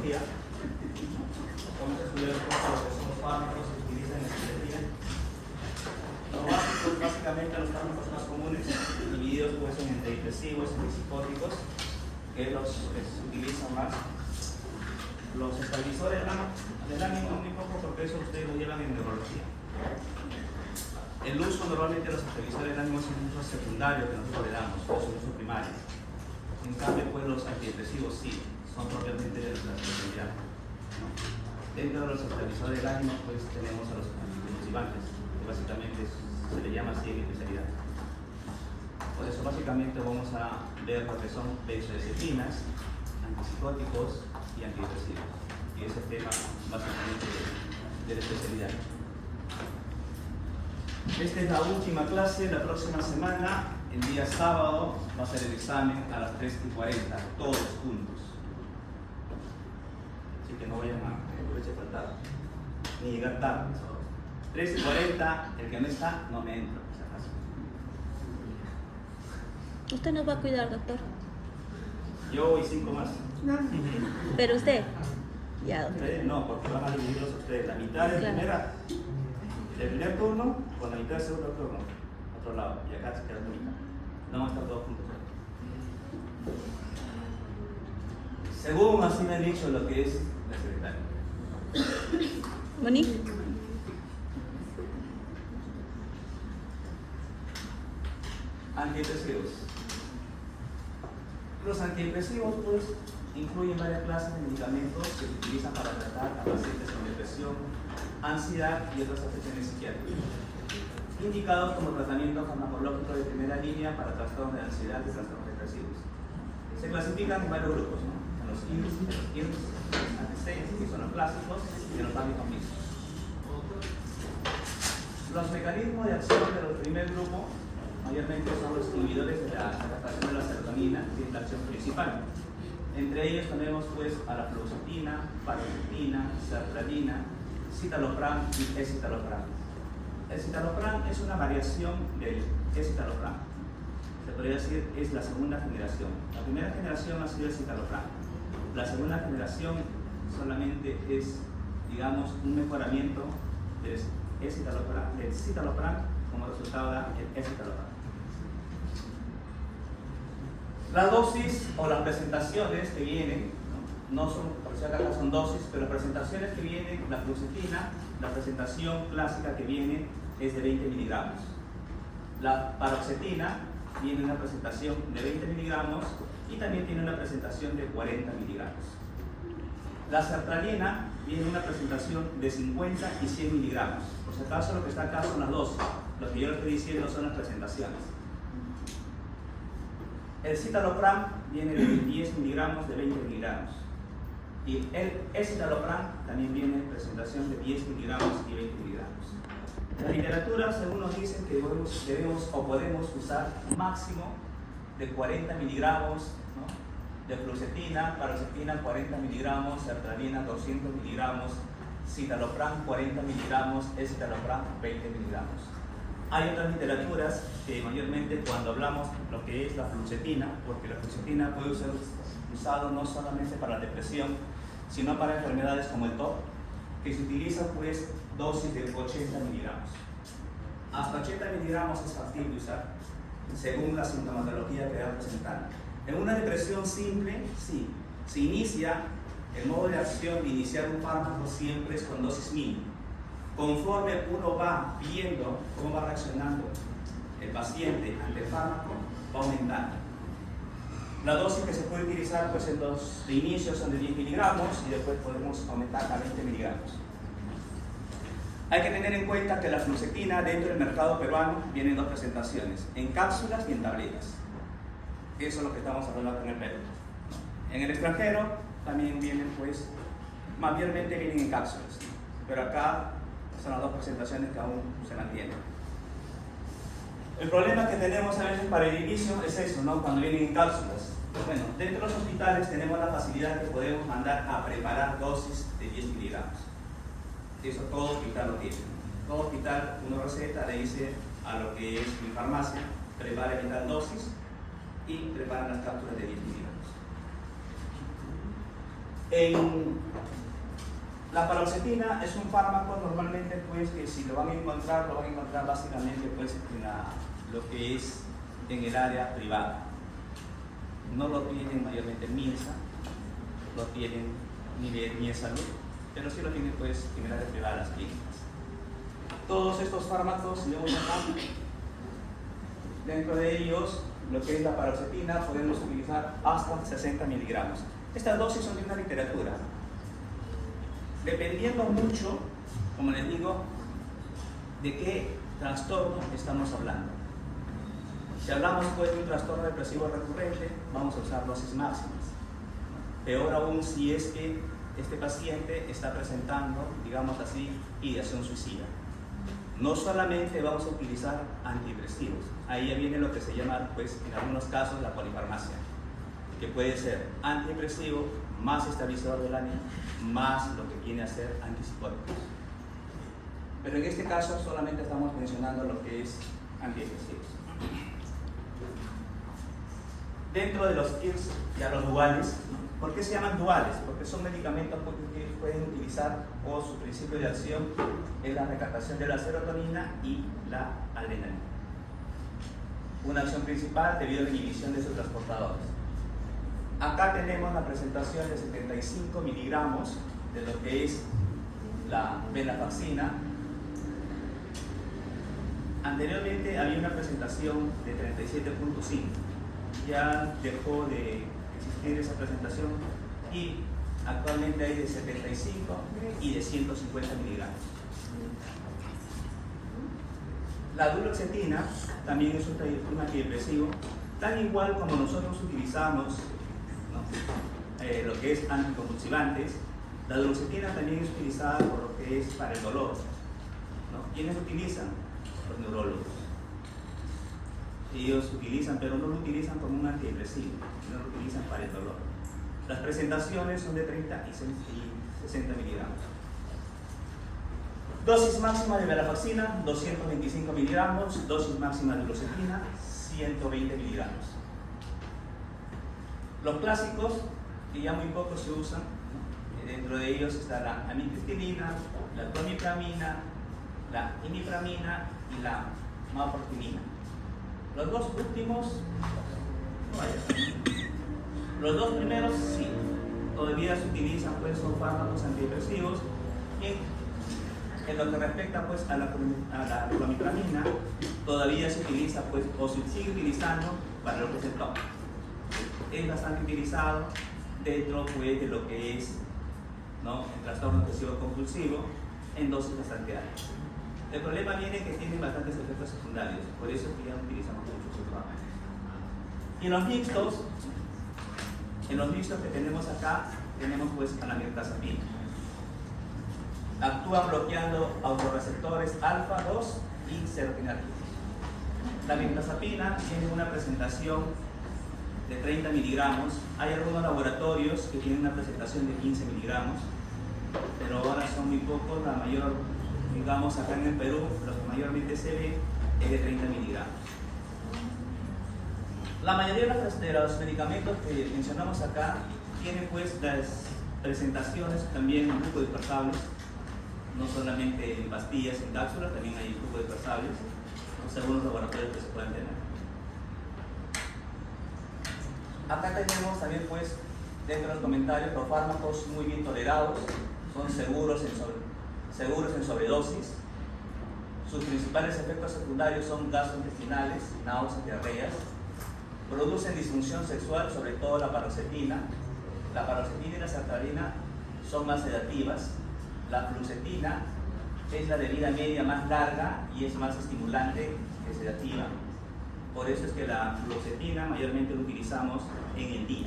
fisiología. Vamos a estudiar un poco lo que son los fármacos que se utilizan en psiquiatría. Los básicos, básicamente los fármacos más comunes, divididos pues en antidepresivos, antipsicóticos, que es los que se utilizan más. Los estabilizadores del ánimo un poco porque eso ustedes lo llevan en neurología. El uso normalmente de los estabilizadores del ánimo es un uso secundario que nosotros le damos, es un uso primario. En cambio, pues los antidepresivos sí, son propiamente de la especialidad. Dentro de los estabilizadores del ánimo, pues tenemos a los anticonvulsivantes, que básicamente se le llama así en especialidad. Por eso, básicamente, vamos a ver lo que son benzodiazepinas, antipsicóticos y antidepresivos. Y ese tema, básicamente, de la especialidad. Esta es la última clase. La próxima semana, el día sábado, va a ser el examen a las 3:40, todos juntos. Así que no vayan a faltar, ni llegar tarde. 3:40, el que no está, no me entra. ¿Usted nos va a cuidar, doctor? Yo y 5 más. No. ¿Pero usted? Ya, doctor. Ustedes no, porque van a dividirlos ustedes. La mitad del primer turno con la mitad del segundo turno. Otro lado. Y acá se queda la mitad. No vamos a estar todos juntos. Según así me han dicho lo que es la secretaria. Monique. Antidepresivos. Los antidepresivos pues incluyen varias clases de medicamentos que se utilizan para tratar a pacientes con depresión, ansiedad y otras afecciones psiquiátricas, indicados como tratamiento farmacológico de primera línea para trastornos de ansiedad y trastornos depresivos. Se clasifican en varios grupos, ¿no? En los IRS, que son los clásicos, y en los fármacos mixtos. Los mecanismos de acción del primer grupo mayormente son los inhibidores de la adaptación de la serotonina, que es la acción principal. Entre ellos tenemos pues a la fluoxetina, paroxetina, sertralina, citalopram y escitalopram. El citalopram es una variación del escitalopram. Se podría decir es la segunda generación. La primera generación ha sido el citalopram. La segunda generación solamente es, digamos, un mejoramiento del citalopram como resultado da el escitalopram. Las dosis o las presentaciones que vienen, no son, por si acaso son dosis, pero las presentaciones que vienen, la fluoxetina, la presentación clásica que viene es de 20 miligramos. La paroxetina viene una presentación de 20 miligramos y también tiene una presentación de 40 miligramos. La sertralina viene una presentación de 50 y 100 miligramos. Por si acaso lo que está acá son las dosis, lo que yo les estoy diciendo son las presentaciones. El citalopram viene de 10 miligramos, de 20 miligramos. Y el escitalopram también viene en presentación de 10 miligramos y 20 miligramos. La literatura, según nos dicen, que debemos o podemos usar un máximo de 40 miligramos, ¿no?, de fluoxetina, paroxetina 40 miligramos, sertralina 200 miligramos, citalopram 40 miligramos, escitalopram 20 miligramos. Hay otras literaturas que mayormente cuando hablamos lo que es la fluoxetina, porque la fluoxetina puede ser usado no solamente para la depresión, sino para enfermedades como el TOC, que se utiliza pues dosis de 80 miligramos. Hasta 80 miligramos es factible usar, según la sintomatología que va presentando. En una depresión simple, sí, se inicia, el modo de acción de iniciar un fármaco siempre es con dosis mínima. Conforme uno va viendo cómo va reaccionando el paciente ante el fármaco, va aumentando. La dosis que se puede utilizar pues en los de inicio son de 10 miligramos y después podemos aumentar a 20 miligramos. Hay que tener en cuenta que la fluoxetina dentro del mercado peruano viene en dos presentaciones, en cápsulas y en tabletas. Eso es lo que estamos hablando en el Perú. En el extranjero también vienen pues, mayormente vienen en cápsulas, pero acá son las dos presentaciones que aún se mantienen. El problema que tenemos a veces para el inicio es eso, ¿no?, cuando vienen en cápsulas. Pues bueno, dentro de los hospitales tenemos la facilidad que podemos mandar a preparar dosis de 10 miligramos. Eso todo hospital lo tiene. Todo hospital, una receta le dice a lo que es mi farmacia, prepare tal dosis y preparan las cápsulas de 10 miligramos. La paroxetina es un fármaco normalmente pues que si lo van a encontrar básicamente pues lo que es en el área privada. No lo tienen mayormente en MINSA, lo tienen ni en salud, pero sí lo tienen pues en el área privada, las clínicas. Todos estos fármacos, dentro de ellos, lo que es la paroxetina, podemos utilizar hasta 60 miligramos. Estas dosis son de una literatura. Dependiendo mucho, como les digo, de qué trastorno estamos hablando. Si hablamos pues, de un trastorno depresivo recurrente, vamos a usar dosis máximas. Peor aún si es que este paciente está presentando, digamos así, ideación suicida. No solamente vamos a utilizar antidepresivos, ahí ya viene lo que se llama, pues, en algunos casos, la polifarmacia, que puede ser antidepresivo, más estabilizador del ánimo, más lo que viene a ser antipsicóticos. Pero en este caso solamente estamos mencionando lo que es antidepresivos. Dentro de los TIRS, ya los duales, ¿por qué se llaman duales? Porque son medicamentos que pueden utilizar o su principio de acción es la recaptación de la serotonina y la adrenalina. Una acción principal debido a la inhibición de sus transportadores. Acá tenemos la presentación de 75 miligramos de lo que es la venlafaxina. Anteriormente había una presentación de 37.5. Ya dejó de existir esa presentación y actualmente hay de 75 y de 150 miligramos. La duloxetina también es un antidepresivo, tan igual como nosotros utilizamos lo que es anticonvulsivantes. La duloxetina también es utilizada por lo que es para el dolor. ¿Quiénes utilizan? Los neurólogos. Ellos utilizan, pero no lo utilizan como un antidepresivo, no lo utilizan para el dolor. Las presentaciones son de 30 y 60 miligramos. Dosis máxima de venlafaxina, 225 miligramos. Dosis máxima de duloxetina, 120 miligramos. Los clásicos, que ya muy pocos se usan, dentro de ellos está la amitriptilina, la clomipramina, la imipramina y la mafortimina. Los dos últimos, los dos primeros sí, todavía se utilizan, pues son fármacos antidepresivos. En lo que respecta pues a la clomipramina, todavía se utiliza pues, o se sigue utilizando para lo que es el TOC. Es bastante utilizado dentro pues, de lo que es el trastorno obsesivo compulsivo en dosis bastante altas. El problema viene que tienen bastantes efectos secundarios, por eso es que ya no utilizamos mucho sus fármacos. Y en los mixtos que tenemos acá, tenemos pues a la mirtazapina. Actúan bloqueando autorreceptores alfa 2 y serotoninérgicos. La mirtazapina tiene una presentación de 30 miligramos. Hay algunos laboratorios que tienen una presentación de 15 miligramos, pero ahora son muy pocos. La mayor, digamos acá en el Perú, lo que mayormente se ve es de 30 miligramos. La mayoría de los medicamentos que mencionamos acá tienen pues las presentaciones también en grupos dispersables, no solamente en pastillas, en cápsulas, también hay grupos dispersables, según los laboratorios que se pueden tener. Acá tenemos también pues dentro de los comentarios los fármacos muy bien tolerados, son seguros en sobredosis. Sus principales efectos secundarios son gastrointestinales, náuseas, diarreas. Producen disfunción sexual, sobre todo la paroxetina. La paroxetina y la sertralina son más sedativas. La fluoxetina es la de vida media más larga y es más estimulante que sedativa. Por eso es que la fluoxetina mayormente lo utilizamos en el día.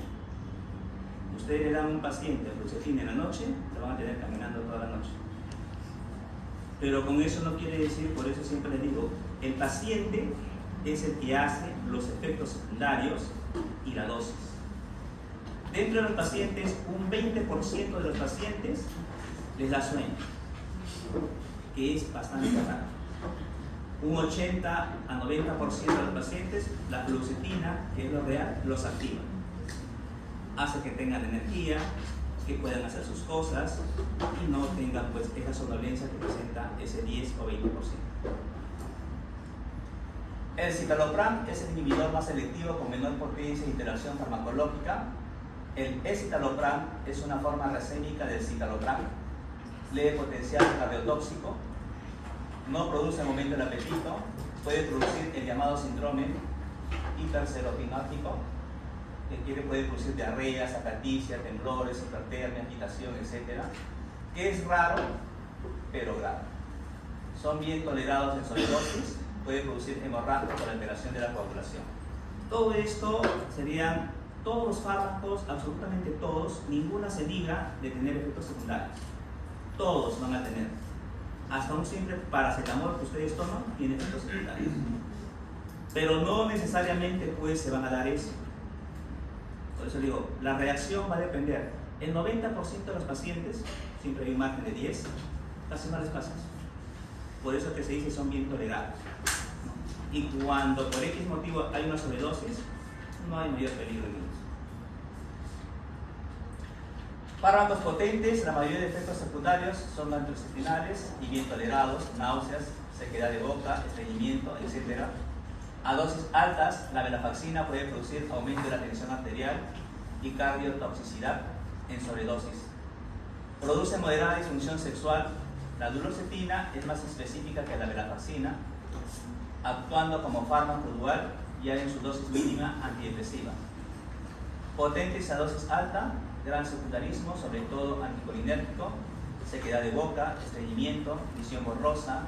Ustedes le dan a un paciente fluoxetina en la noche, lo van a tener caminando toda la noche. Pero con eso no quiere decir, por eso siempre les digo, el paciente es el que hace los efectos secundarios y la dosis. Dentro de los pacientes, un 20% de los pacientes les da sueño, que es bastante raro. Un 80 a 90% de los pacientes, la fluoxetina, que es lo real, los activa. Hace que tengan energía, que puedan hacer sus cosas y no tengan pues esa somnolencia que presenta ese 10 o 20%. El citalopram es el inhibidor más selectivo con menor potencia de interacción farmacológica. El escitalopram es una forma racémica del citalopram, leve potencial cardiotóxico, no produce en el momento el apetito, puede producir el llamado síndrome hiperseropinótico, que puede producir diarreas, acaticia, temblores, hipertermia, agitación, etc., que es raro, pero grave. Son bien tolerados en sobredosis, puede producir hemorragia por alteración de la coagulación. Todo esto serían todos los fármacos, absolutamente todos, ninguna se libra de tener efectos secundarios. Todos van a tener. Hasta un simple paracetamol que ustedes toman tiene efectos secundarios. Pero no necesariamente pues se van a dar eso. Por eso digo, la reacción va a depender. El 90% de los pacientes, siempre hay un margen de 10, casi no les pasa eso. Por eso que se dice son bien tolerados. Y cuando por X motivo hay una sobredosis, no hay mayor peligro en ellos. Fármacos potentes, la mayoría de efectos secundarios son gastrointestinales y bien tolerados, náuseas, sequedad de boca, estreñimiento, etc. A dosis altas, la venlafaxina puede producir aumento de la tensión arterial y cardiotoxicidad en sobredosis. Produce moderada disfunción sexual. La duloxetina es más específica que la venlafaxina, actuando como fármaco dual ya en su dosis mínima antidepresiva. Potentes a dosis alta, gran secundarismo, sobre todo anticolinérgico, sequedad de boca, estreñimiento, visión borrosa,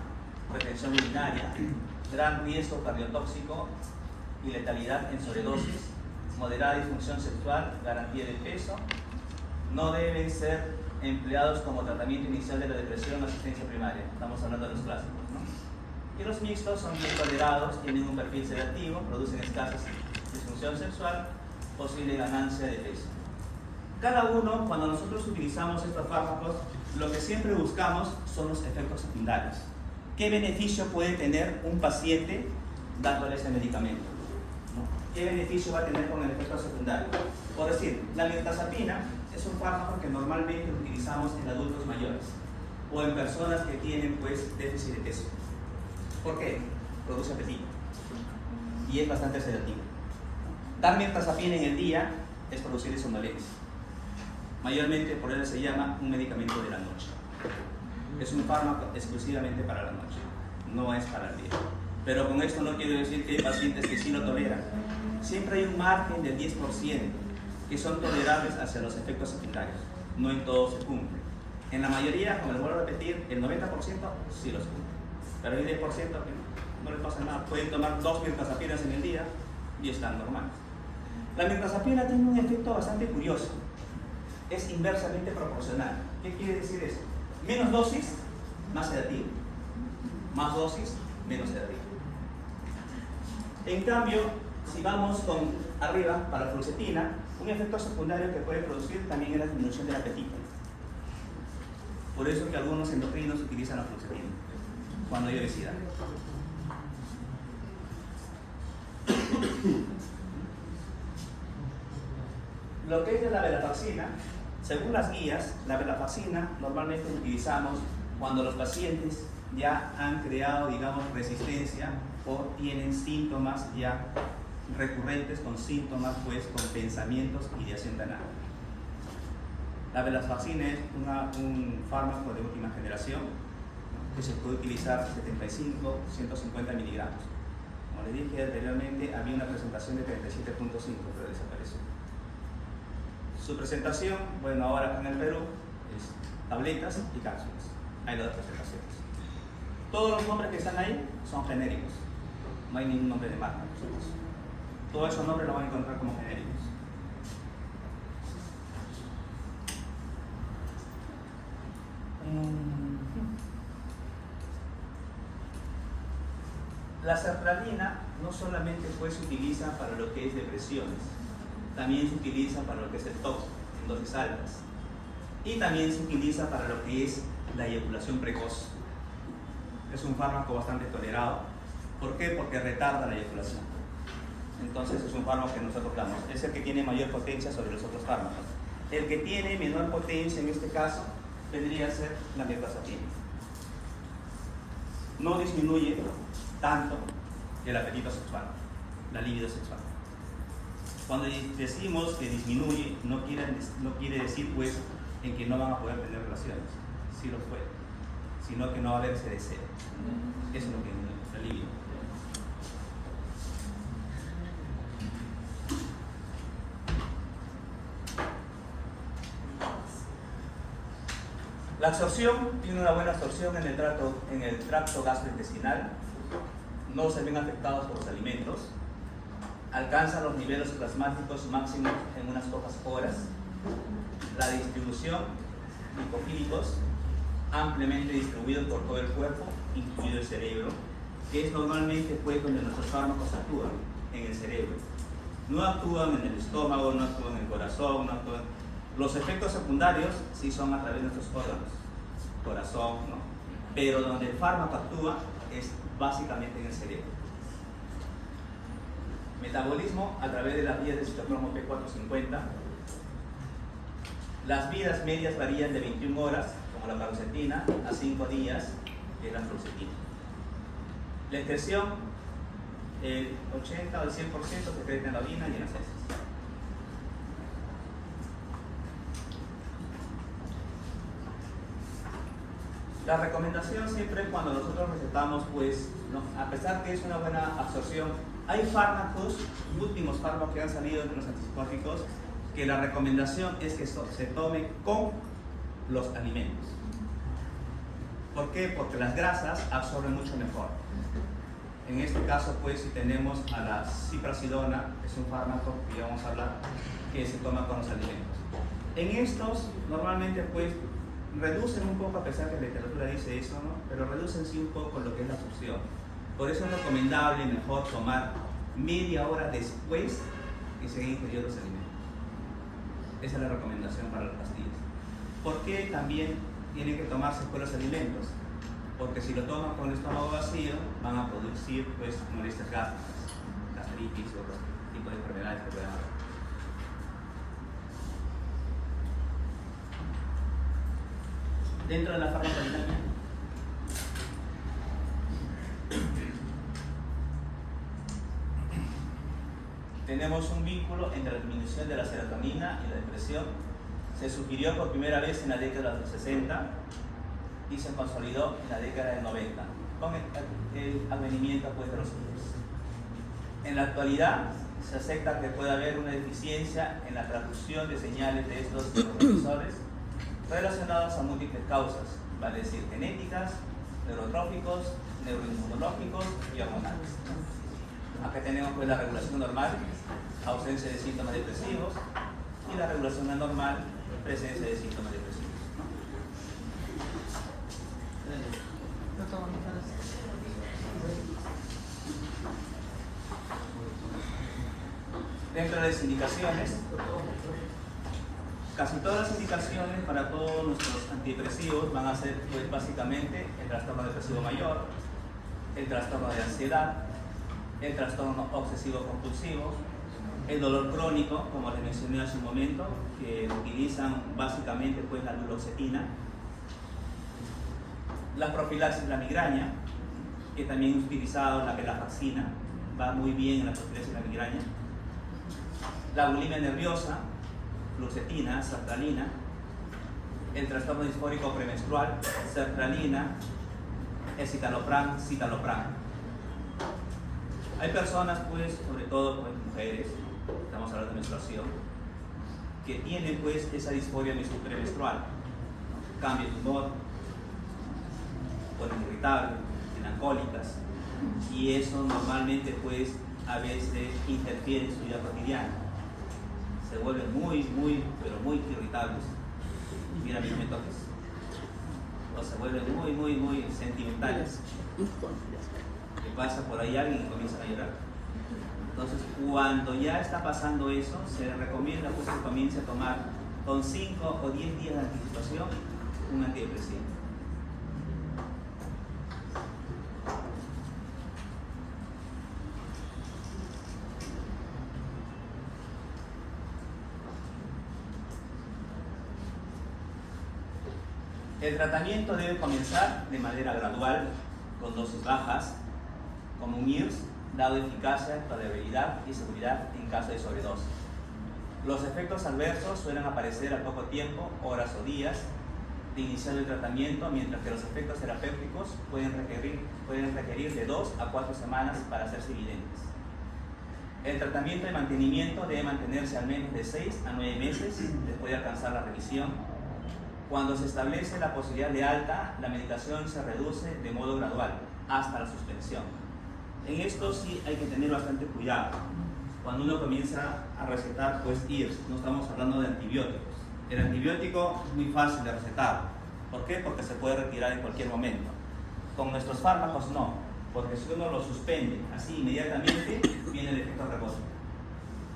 retención urinaria, gran riesgo cardiotóxico y letalidad en sobredosis, moderada disfunción sexual, garantía de peso. No deben ser empleados como tratamiento inicial de la depresión o asistencia primaria. Estamos hablando de los clásicos, ¿no? Y los mixtos son bien tolerados, tienen un perfil sedativo, producen escasa disfunción sexual, posible ganancia de peso. Cada uno, cuando nosotros utilizamos estos fármacos, lo que siempre buscamos son los efectos secundarios. ¿Qué beneficio puede tener un paciente dándole ese medicamento? ¿Qué beneficio va a tener con el efecto secundario? Por decir, la mirtazapina es un fármaco que normalmente utilizamos en adultos mayores o en personas que tienen pues déficit de peso. ¿Por qué? Produce apetito y es bastante sedativo. Dar mirtazapina en el día es producir somnolencia. Mayormente por eso se llama un medicamento de la noche. Es un fármaco exclusivamente para la noche, no es para el día. Pero con esto no quiero decir que hay pacientes que sí lo toleran. Siempre hay un margen del 10% que son tolerables hacia los efectos secundarios. No en todos se cumple. En la mayoría, como les vuelvo a repetir, el 90% sí los cumple. Pero hay 10% que no les pasa nada. Pueden tomar 2 mirtazapinas en el día y están normales. La mirtazapina tiene un efecto bastante curioso. Es inversamente proporcional. ¿Qué quiere decir eso? Menos dosis, más sedativo. Más dosis, menos sedativo. En cambio, si vamos con arriba para la fluoxetina, un efecto secundario que puede producir también es la disminución del apetito. Por eso que algunos endocrinos utilizan la fluoxetina cuando hay obesidad. Lo que es la venlafaxina, según las guías, la venlafaxina normalmente la utilizamos cuando los pacientes ya han creado, digamos, resistencia o tienen síntomas ya recurrentes con síntomas, pues, con pensamientos y ideación penal. La venlafaxina es un fármaco de última generación que se puede utilizar 75, 150 miligramos. Como les dije anteriormente, había una presentación de 37.5, pero desapareció. Su presentación, bueno, ahora acá en el Perú, es tabletas y cápsulas. Hay las dos presentaciones. Todos los nombres que están ahí son genéricos. No hay ningún nombre de marca. Todos esos nombres los van a encontrar como genéricos. La sertralina no solamente pues, se utiliza para lo que es depresiones, también se utiliza para lo que es el TOC en dosis altas y también se utiliza para lo que es la eyaculación precoz. Es un fármaco bastante tolerado. ¿Por qué? Porque retarda la eyaculación. Entonces es un fármaco que nosotros damos. Es el que tiene mayor potencia sobre los otros fármacos. El que tiene menor potencia en este caso vendría a ser la mirtazapina. No disminuye tanto el apetito sexual, la libido sexual. Cuando decimos que disminuye, no quiere decir pues en que no van a poder tener relaciones, sí lo puede, sino que no va a haber ese deseo. Eso es lo que es la libido. La absorción tiene una buena absorción en el tracto gastrointestinal, no se ven afectados por los alimentos, alcanzan los niveles plasmáticos máximos en unas pocas horas, la distribución, lipofílicos, ampliamente distribuidos por todo el cuerpo, incluido el cerebro, que es normalmente pues donde nuestros fármacos actúan, en el cerebro. No actúan en el estómago, no actúan en el corazón, no actúan... Los efectos secundarios sí son a través de nuestros órganos, corazón, ¿no? Pero donde el fármaco actúa es básicamente en el cerebro. Metabolismo a través de las vías de citocromo P450. Las vidas medias varían de 21 horas, como la paroxetina, a 5 días, que es la fluoxetina. La excreción, el 80 o el 100% se excreta en la orina y en las heces. La recomendación siempre cuando nosotros recetamos, pues, ¿no? A pesar que es una buena absorción, hay fármacos, últimos fármacos que han salido de los antipsicóticos, que la recomendación es que se tome con los alimentos. ¿Por qué? Porque las grasas absorben mucho mejor. En este caso, pues, si tenemos a la ciprasidona, es un fármaco que ya vamos a hablar, que se toma con los alimentos. En estos, normalmente, pues, reducen un poco, a pesar que la literatura dice eso, ¿no? Pero reducen sí un poco lo que es la absorción. Por eso es recomendable y mejor tomar media hora después que se hayan ingerido los alimentos. Esa es la recomendación para las pastillas. ¿Por qué también tienen que tomarse después los alimentos? Porque si lo toman con el estómago vacío, van a producir pues molestias gástricas, gastritis o otros tipos de enfermedades que puedan haber. Dentro de la farmacodinámica, tenemos un vínculo entre la disminución de la serotonina y la depresión. Se sugirió por primera vez en la década de los 60 y se consolidó en la década del 90 con el advenimiento pues, de los virus. En la actualidad se acepta que puede haber una deficiencia en la traducción de señales de estos neurotransmisores relacionadas a múltiples causas, vale decir genéticas, neurotróficos, neuroinmunológicos y hormonales. Acá tenemos pues la regulación normal, ausencia de síntomas depresivos, y la regulación anormal, presencia de síntomas depresivos. Dentro de las indicaciones, casi todas las indicaciones para todos nuestros antidepresivos van a ser pues, básicamente el trastorno depresivo mayor, el trastorno de ansiedad, el trastorno obsesivo-compulsivo, el dolor crónico, como les mencioné hace un momento, que utilizan básicamente pues, la duloxetina, la profilaxis de la migraña, que también es utilizado la venlafaxina, va muy bien en la profilaxis de la migraña, la bulimia nerviosa, fluoxetina, sertralina, el trastorno disfórico premenstrual, sertralina, el citalopram. Hay personas, pues, sobre todo pues, mujeres, estamos hablando de menstruación, que tienen pues esa disforia premenstrual, ¿no? Cambio de humor, ponen irritable, melancólicas, y eso normalmente pues a veces interfiere en su vida cotidiana. Se vuelven muy, pero muy irritables. Mira mis metoques. O se vuelven muy sentimentales. Que pasa por ahí alguien y comienzan a llorar. Entonces, cuando ya está pasando eso, se recomienda pues, que comience a tomar con 5 o 10 días de anticipación un antidepresivo. El tratamiento debe comenzar de manera gradual, con dosis bajas, como un IRS, dado eficacia, tolerabilidad y seguridad en caso de sobredosis. Los efectos adversos suelen aparecer al poco tiempo, horas o días, de iniciar el tratamiento, mientras que los efectos terapéuticos pueden requerir de 2 a 4 semanas para hacerse evidentes. El tratamiento de mantenimiento debe mantenerse al menos de 6 a 9 meses después de alcanzar la remisión. Cuando se establece la posibilidad de alta, la medicación se reduce de modo gradual hasta la suspensión. En esto sí hay que tener bastante cuidado. Cuando uno comienza a recetar, pues IRS, no estamos hablando de antibióticos. El antibiótico es muy fácil de recetar. ¿Por qué? Porque se puede retirar en cualquier momento. Con nuestros fármacos no, porque si uno lo suspende así inmediatamente, viene el efecto rebote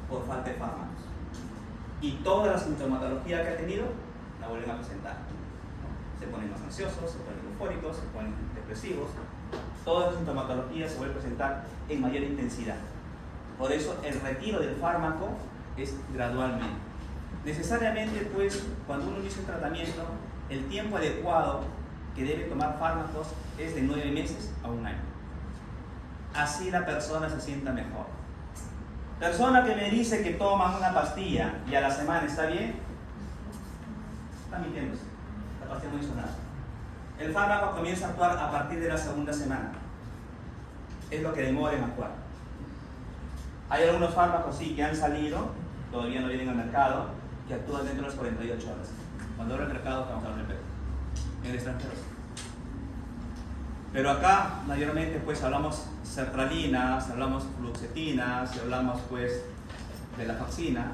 por falta de fármacos. Y toda la sintomatología que ha tenido la vuelven a presentar. Se ponen más ansiosos, se ponen eufóricos, se ponen depresivos. Toda la sintomatología se vuelve a presentar en mayor intensidad. Por eso el retiro del fármaco es gradualmente. Necesariamente, pues, cuando uno inicia un tratamiento, el tiempo adecuado que debe tomar fármacos es de 9 meses a 1 año. Así la persona se sienta mejor. Persona que me dice que toma una pastilla y a la semana está bien, está mintiéndose. La pastilla no hizo nada. El fármaco comienza a actuar a partir de la segunda semana. Es lo que demora en actuar. Hay algunos fármacos, sí, que han salido, todavía no vienen al mercado, que actúan dentro de las 48 horas. Cuando hablo del mercado, estamos hablando del Perú. En el extranjero. Pero acá, mayormente, pues, hablamos sertralinas, hablamos fluoxetina, si hablamos, pues, de la vaccina,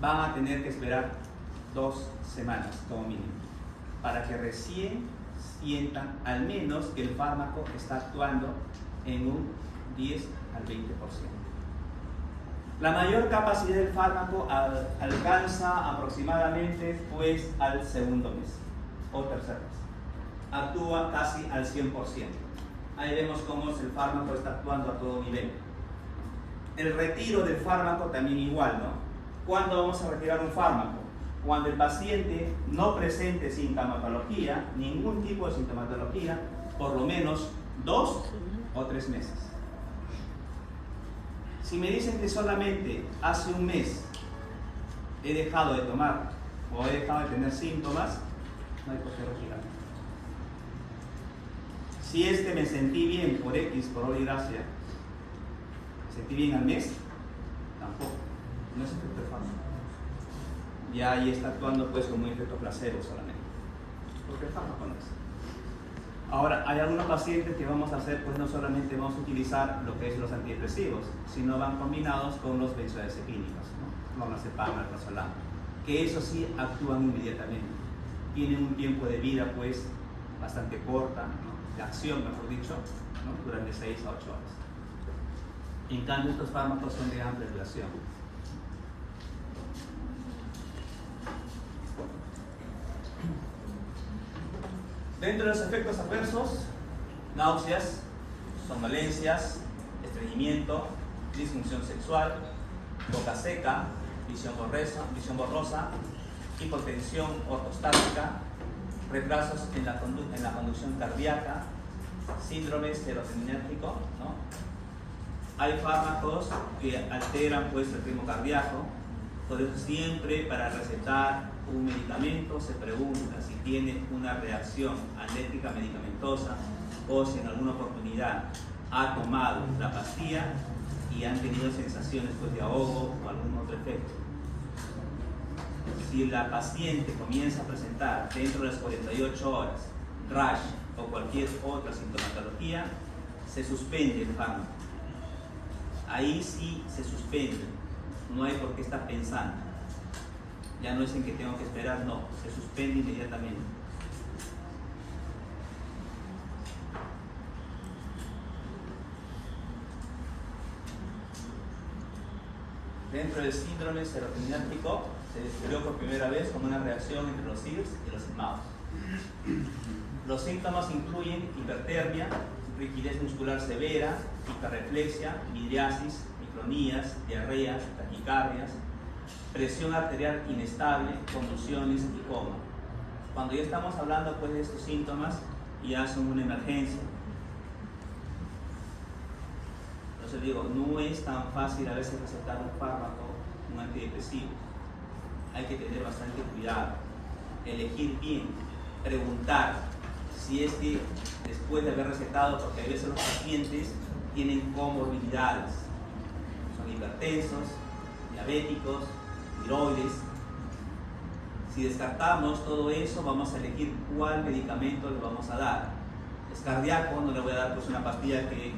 van a tener que esperar 2 semanas, como mínimo, para que recién sientan al menos que el fármaco está actuando en un 10 al 20%. La mayor capacidad del fármaco alcanza aproximadamente, pues, al segundo mes o tercer mes. Actúa casi al 100%. Ahí vemos cómo el fármaco está actuando a todo nivel. El retiro del fármaco también igual, ¿no? ¿Cuándo vamos a retirar un fármaco? Cuando el paciente no presente sintomatología, ningún tipo de sintomatología, por lo menos 2 o 3 meses. Si me dicen que solamente hace un mes he dejado de tomar o he dejado de tener síntomas, no hay por qué retirar. Si es que me sentí bien por X, por obra y gracia, me sentí bien al mes, tampoco, no es efecto de fármaco. Ya ahí está actuando, pues, como un efecto placebo solamente, porque el fármaco no es. Ahora, hay algunos pacientes que vamos a hacer, pues no solamente vamos a utilizar lo que es los antidepresivos, sino van combinados con los benzodiazepínicos, ¿no? Clonazepam, alprazolam, que eso sí actúan inmediatamente. Tienen un tiempo de vida, pues, bastante corta, ¿no? De acción, mejor dicho, ¿no? Durante 6 a 8 horas. En cambio, estos fármacos son de amplia duración. Dentro de los efectos adversos, náuseas, somnolencias, estreñimiento, disfunción sexual, boca seca, visión borrosa, hipotensión ortostática, retrasos en la conducción cardíaca, síndrome serotoninérgico, ¿no? Hay fármacos que alteran, pues, el ritmo cardíaco. Por eso siempre para recetar un medicamento se pregunta si tiene una reacción alérgica medicamentosa o si en alguna oportunidad ha tomado la pastilla y han tenido sensaciones, pues, de ahogo o algún otro efecto. Si la paciente comienza a presentar dentro de las 48 horas rash o cualquier otra sintomatología, se suspende el fármaco. Ahí sí se suspende, no hay por qué estar pensando. Ya no es en que tengo que esperar, no, se suspende inmediatamente. Dentro del síndrome serotoninérgico se descubrió por primera vez como una reacción entre los IRS y los SMAOs. Los síntomas incluyen hipertermia, rigidez muscular severa, hiperreflexia, midriasis, micronías, diarreas, taquicardias, presión arterial inestable, convulsiones y coma. Cuando ya estamos hablando pues de estos síntomas, ya son una emergencia. Entonces digo, no es tan fácil a veces recetar un fármaco, un antidepresivo. Hay que tener bastante cuidado, elegir bien, preguntar si es que después de haber recetado, porque a veces los pacientes tienen comorbilidades, son hipertensos, diabéticos, tiroides. Si descartamos todo eso, vamos a elegir cuál medicamento le vamos a dar. Es cardíaco, no le voy a dar pues una pastilla que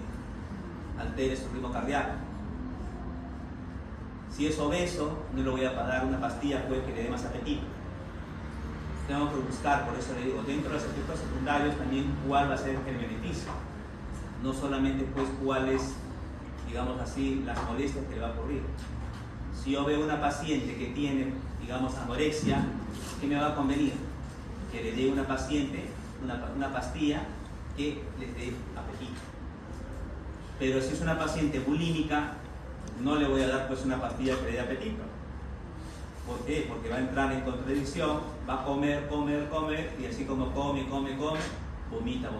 altere su ritmo cardíaco. Si es obeso, no le voy a dar una pastilla pues, que le dé más apetito. Tengo que buscar, por eso le digo, dentro de los efectos secundarios también cuál va a ser el beneficio. No solamente pues cuáles, digamos así, las molestias que le va a ocurrir. Si yo veo una paciente que tiene, digamos, anorexia, ¿qué me va a convenir? Que le dé una paciente una pastilla que le dé apetito. Pero si es una paciente bulímica, no le voy a dar pues una pastilla que le dé apetito. ¿Por qué? Porque va a entrar en contradicción, va a comer, y así como come, vomita.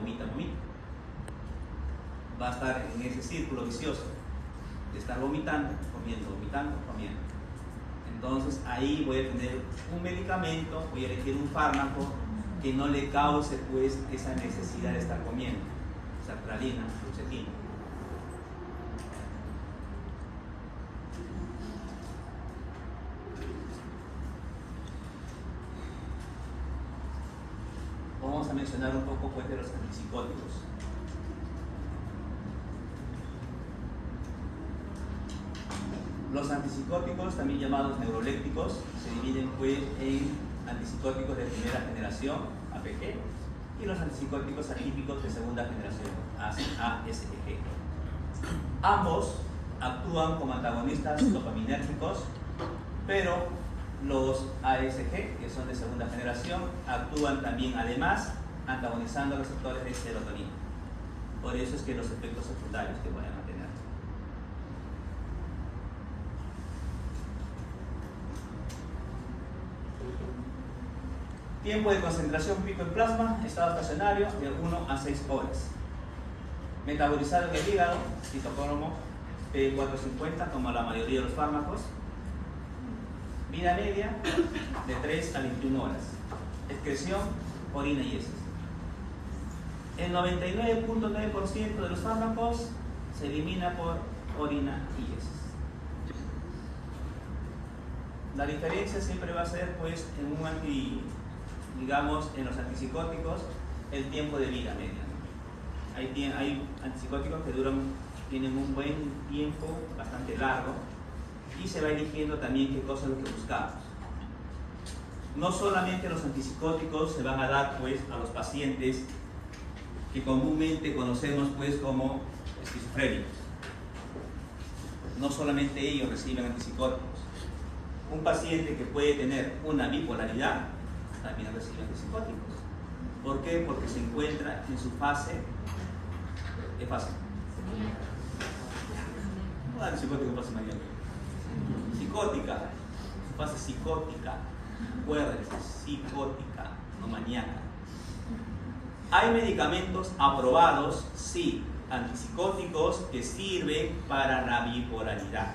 Va a estar en ese círculo vicioso de estar vomitando, comiendo. Entonces ahí voy a tener un medicamento, voy a elegir un fármaco que no le cause pues esa necesidad de estar comiendo. Sertralina, fluoxetina. Vamos a mencionar un poco pues, de los antipsicóticos. Los antipsicóticos, también llamados neurolépticos, se dividen pues, en antipsicóticos de primera generación, APG, y los antipsicóticos atípicos de segunda generación, ASG. Ambos actúan como antagonistas dopaminérgicos, pero los ASG, que son de segunda generación, actúan también además antagonizando receptores de serotonina. Por eso es que los efectos secundarios que vayan a tener. Tiempo de concentración pico en plasma, estado estacionario de 1 a 6 horas. Metabolizado en el hígado, citocromo P450, como la mayoría de los fármacos. Vida media de 3 a 21 horas. Excreción, orina y heces. El 99.9% de los fármacos se elimina por orina y heces. La diferencia siempre va a ser, pues, en los antipsicóticos, el tiempo de vida media. Hay antipsicóticos que tienen un buen tiempo, bastante largo, y se va eligiendo también qué cosa es lo que buscamos. No solamente los antipsicóticos se van a dar pues, a los pacientes que comúnmente conocemos pues, como esquizofrénicos. No solamente ellos reciben antipsicóticos. Un paciente que puede tener una bipolaridad también recibe antipsicóticos. ¿Por qué? Porque se encuentra en su fase. ¿Qué fase? No, antipsicótico fase mayor. Psicótica. Su fase psicótica. Acuérdense, psicótica, no maníaca. Hay medicamentos aprobados, sí, antipsicóticos que sirven para la bipolaridad.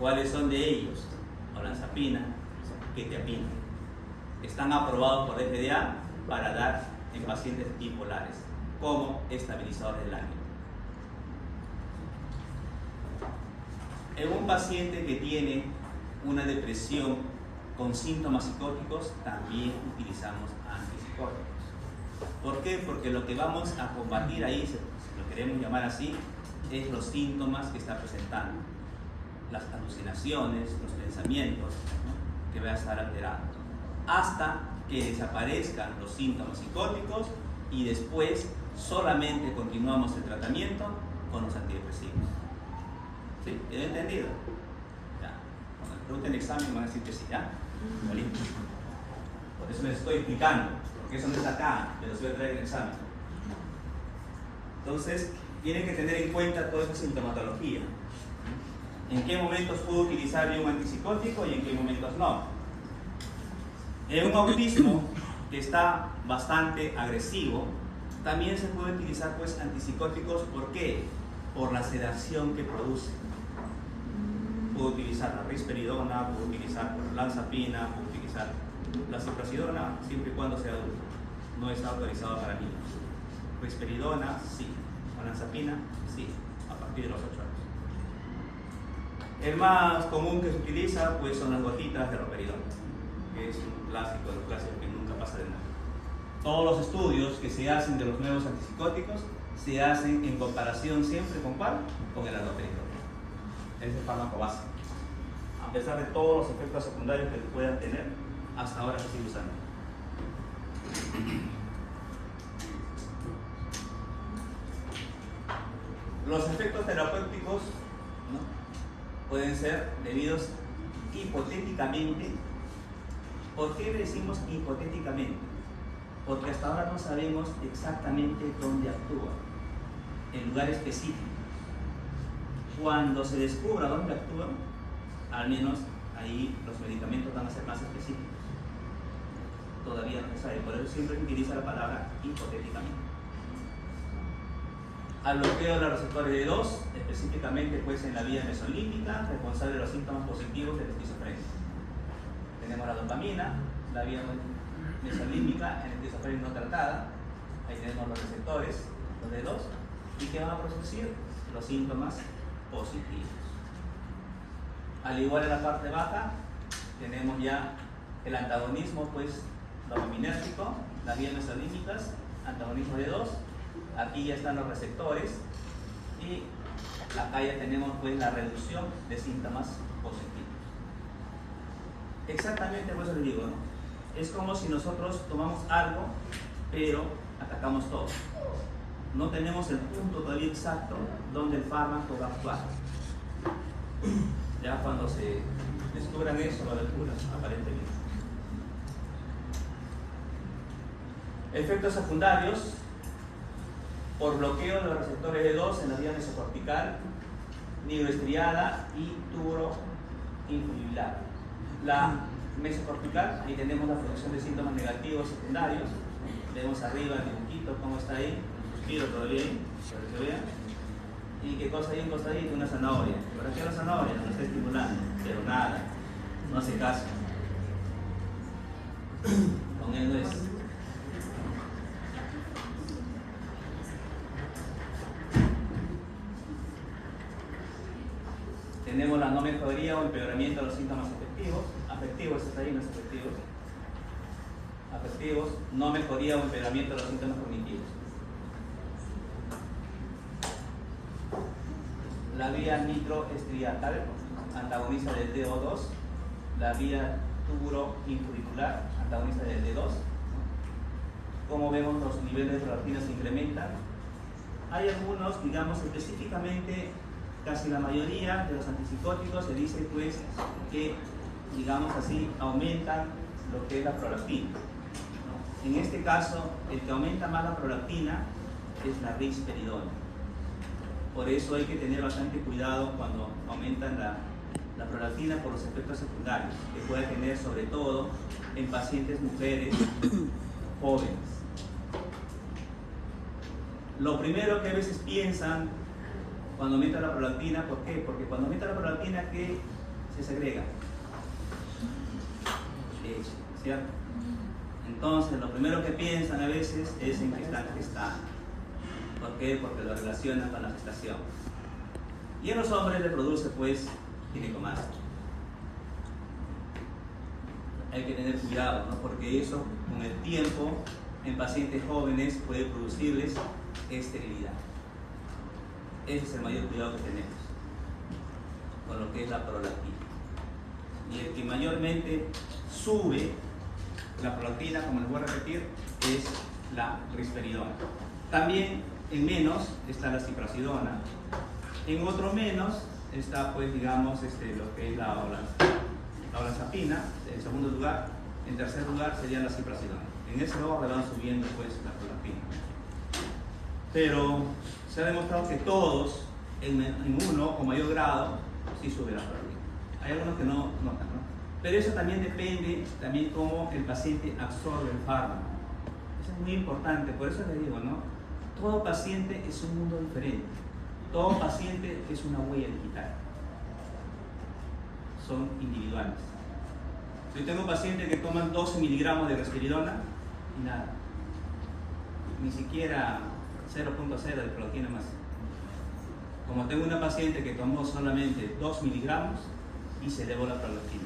¿Cuáles son de ellos? Olanzapina, quetiapina. Están aprobados por FDA para dar en pacientes bipolares como estabilizador del ánimo. En un paciente que tiene una depresión con síntomas psicóticos, también utilizamos antipsicóticos. ¿Por qué? Porque lo que vamos a combatir ahí, si lo queremos llamar así, es los síntomas que está presentando. Las alucinaciones, los pensamientos, ¿no? Que va a estar alterado. Hasta que desaparezcan los síntomas psicóticos y después solamente continuamos el tratamiento con los antidepresivos. ¿Sí? ¿Tienen entendido? Ya. Cuando les pregunten el examen van a decir que sí, ¿ya? Por eso les estoy explicando, porque eso no está acá, pero les voy a traer el examen. Entonces, tienen que tener en cuenta toda esa sintomatología. ¿En qué momentos puedo utilizar yo un antipsicótico y en qué momentos no? En un autismo que está bastante agresivo, también se puede utilizar pues antipsicóticos. ¿Por qué? Por la sedación que produce. Puedo utilizar la risperidona, puedo utilizar la olanzapina, puedo utilizar la ciprasidona, siempre y cuando sea adulto. No está autorizado para niños. Risperidona, sí. Olanzapina, sí, a partir de los 8 años. El más común que se utiliza pues son las gotitas de roperidona, que es un clásico de los clásicos que nunca pasa de nada. Todos los estudios que se hacen de los nuevos antipsicóticos se hacen en comparación siempre con ¿cuál? Con el haloperidol. Es el fármaco base. A pesar de todos los efectos secundarios que puedan tener, hasta ahora se sigue usando. Los efectos terapéuticos, ¿no?, pueden ser debidos hipotéticamente. ¿Por qué le decimos hipotéticamente? Porque hasta ahora no sabemos exactamente dónde actúa, en lugar específico. Cuando se descubra dónde actúan, al menos ahí los medicamentos van a ser más específicos. Todavía no se sabe, por eso siempre se utiliza la palabra hipotéticamente. Al bloqueo de los receptores D2, específicamente pues en la vía mesolímbica, responsable de los síntomas positivos de la esquizofrenia. Tenemos la dopamina, la vía mesolímbica en la esquizofrenia no tratada. Ahí tenemos los receptores, los D2, y que van a producir los síntomas positivos. Al igual en la parte baja, tenemos ya el antagonismo pues dopaminérgico, las vías mesolímbicas, antagonismo D2. Aquí ya están los receptores y acá ya tenemos pues la reducción de síntomas positivos. Exactamente por eso les digo, ¿no? Es como si nosotros tomamos algo, pero atacamos todo. No tenemos el punto todavía exacto donde el fármaco va a actuar. Ya cuando se descubran eso, va a haber curas, aparentemente. Efectos secundarios por bloqueo de los receptores D2 en la vía mesocortical, nigroestriada y tuberoinfundibular. La mesocortical, ahí tenemos la producción de síntomas negativos secundarios. Vemos arriba el dibujito, cómo está ahí, un suspiro todavía ahí, para que vean. ¿Y qué cosa hay en costadito? Una zanahoria. ¿Para qué la zanahoria? No está estimulando, pero nada, no hace caso. Con él no es. Tenemos la no mejoría o empeoramiento de los síntomas afectivos, está ahí, no es afectivos, no mejoría o empeoramiento de los síntomas cognitivos. La vía nitroestriatal antagonista del DO2, la vía tuberoinfundibular antagonista del D2. Como vemos, los niveles de prolactina se incrementan. Hay algunos, digamos, específicamente casi la mayoría de los antipsicóticos se dice pues que, digamos así, aumentan lo que es la prolactina, ¿no? En este caso, el que aumenta más la prolactina es la risperidona. Por eso hay que tener bastante cuidado cuando aumentan la prolactina por los efectos secundarios que puede tener, sobre todo en pacientes mujeres jóvenes. Lo primero que a veces piensan cuando aumenta la prolactina, ¿por qué? Porque cuando aumenta la prolactina, ¿qué se segrega? Leche, ¿cierto? Entonces, lo primero que piensan a veces es en que están gestando. ¿Por qué? Porque lo relacionan con la gestación. Y en los hombres le produce, pues, ginecomastia. Hay que tener cuidado, ¿no? Porque eso, con el tiempo, en pacientes jóvenes puede producirles esterilidad. Ese es el mayor cuidado que tenemos con lo que es la prolactina. Y el que mayormente sube la prolactina, como les voy a repetir, es la risperidona. También en menos está la ciprasidona. En otro menos está, pues, digamos, lo que es la olanzapina, en segundo lugar. En tercer lugar sería la ciprasidona. En ese orden van subiendo, pues, la prolactina. Pero se ha demostrado que todos, en uno o mayor grado, sí sube la prolactina. Hay algunos que no notan, ¿no? Pero eso también depende también cómo el paciente absorbe el fármaco. Eso es muy importante, por eso les digo, ¿no? Todo paciente es un mundo diferente. Todo paciente es una huella digital. Son individuales. Si yo tengo pacientes que toman 12 miligramos de risperidona y nada. Ni siquiera 0.0 de proteína más. Como tengo una paciente que tomó solamente 2 miligramos y se elevó la prolactina.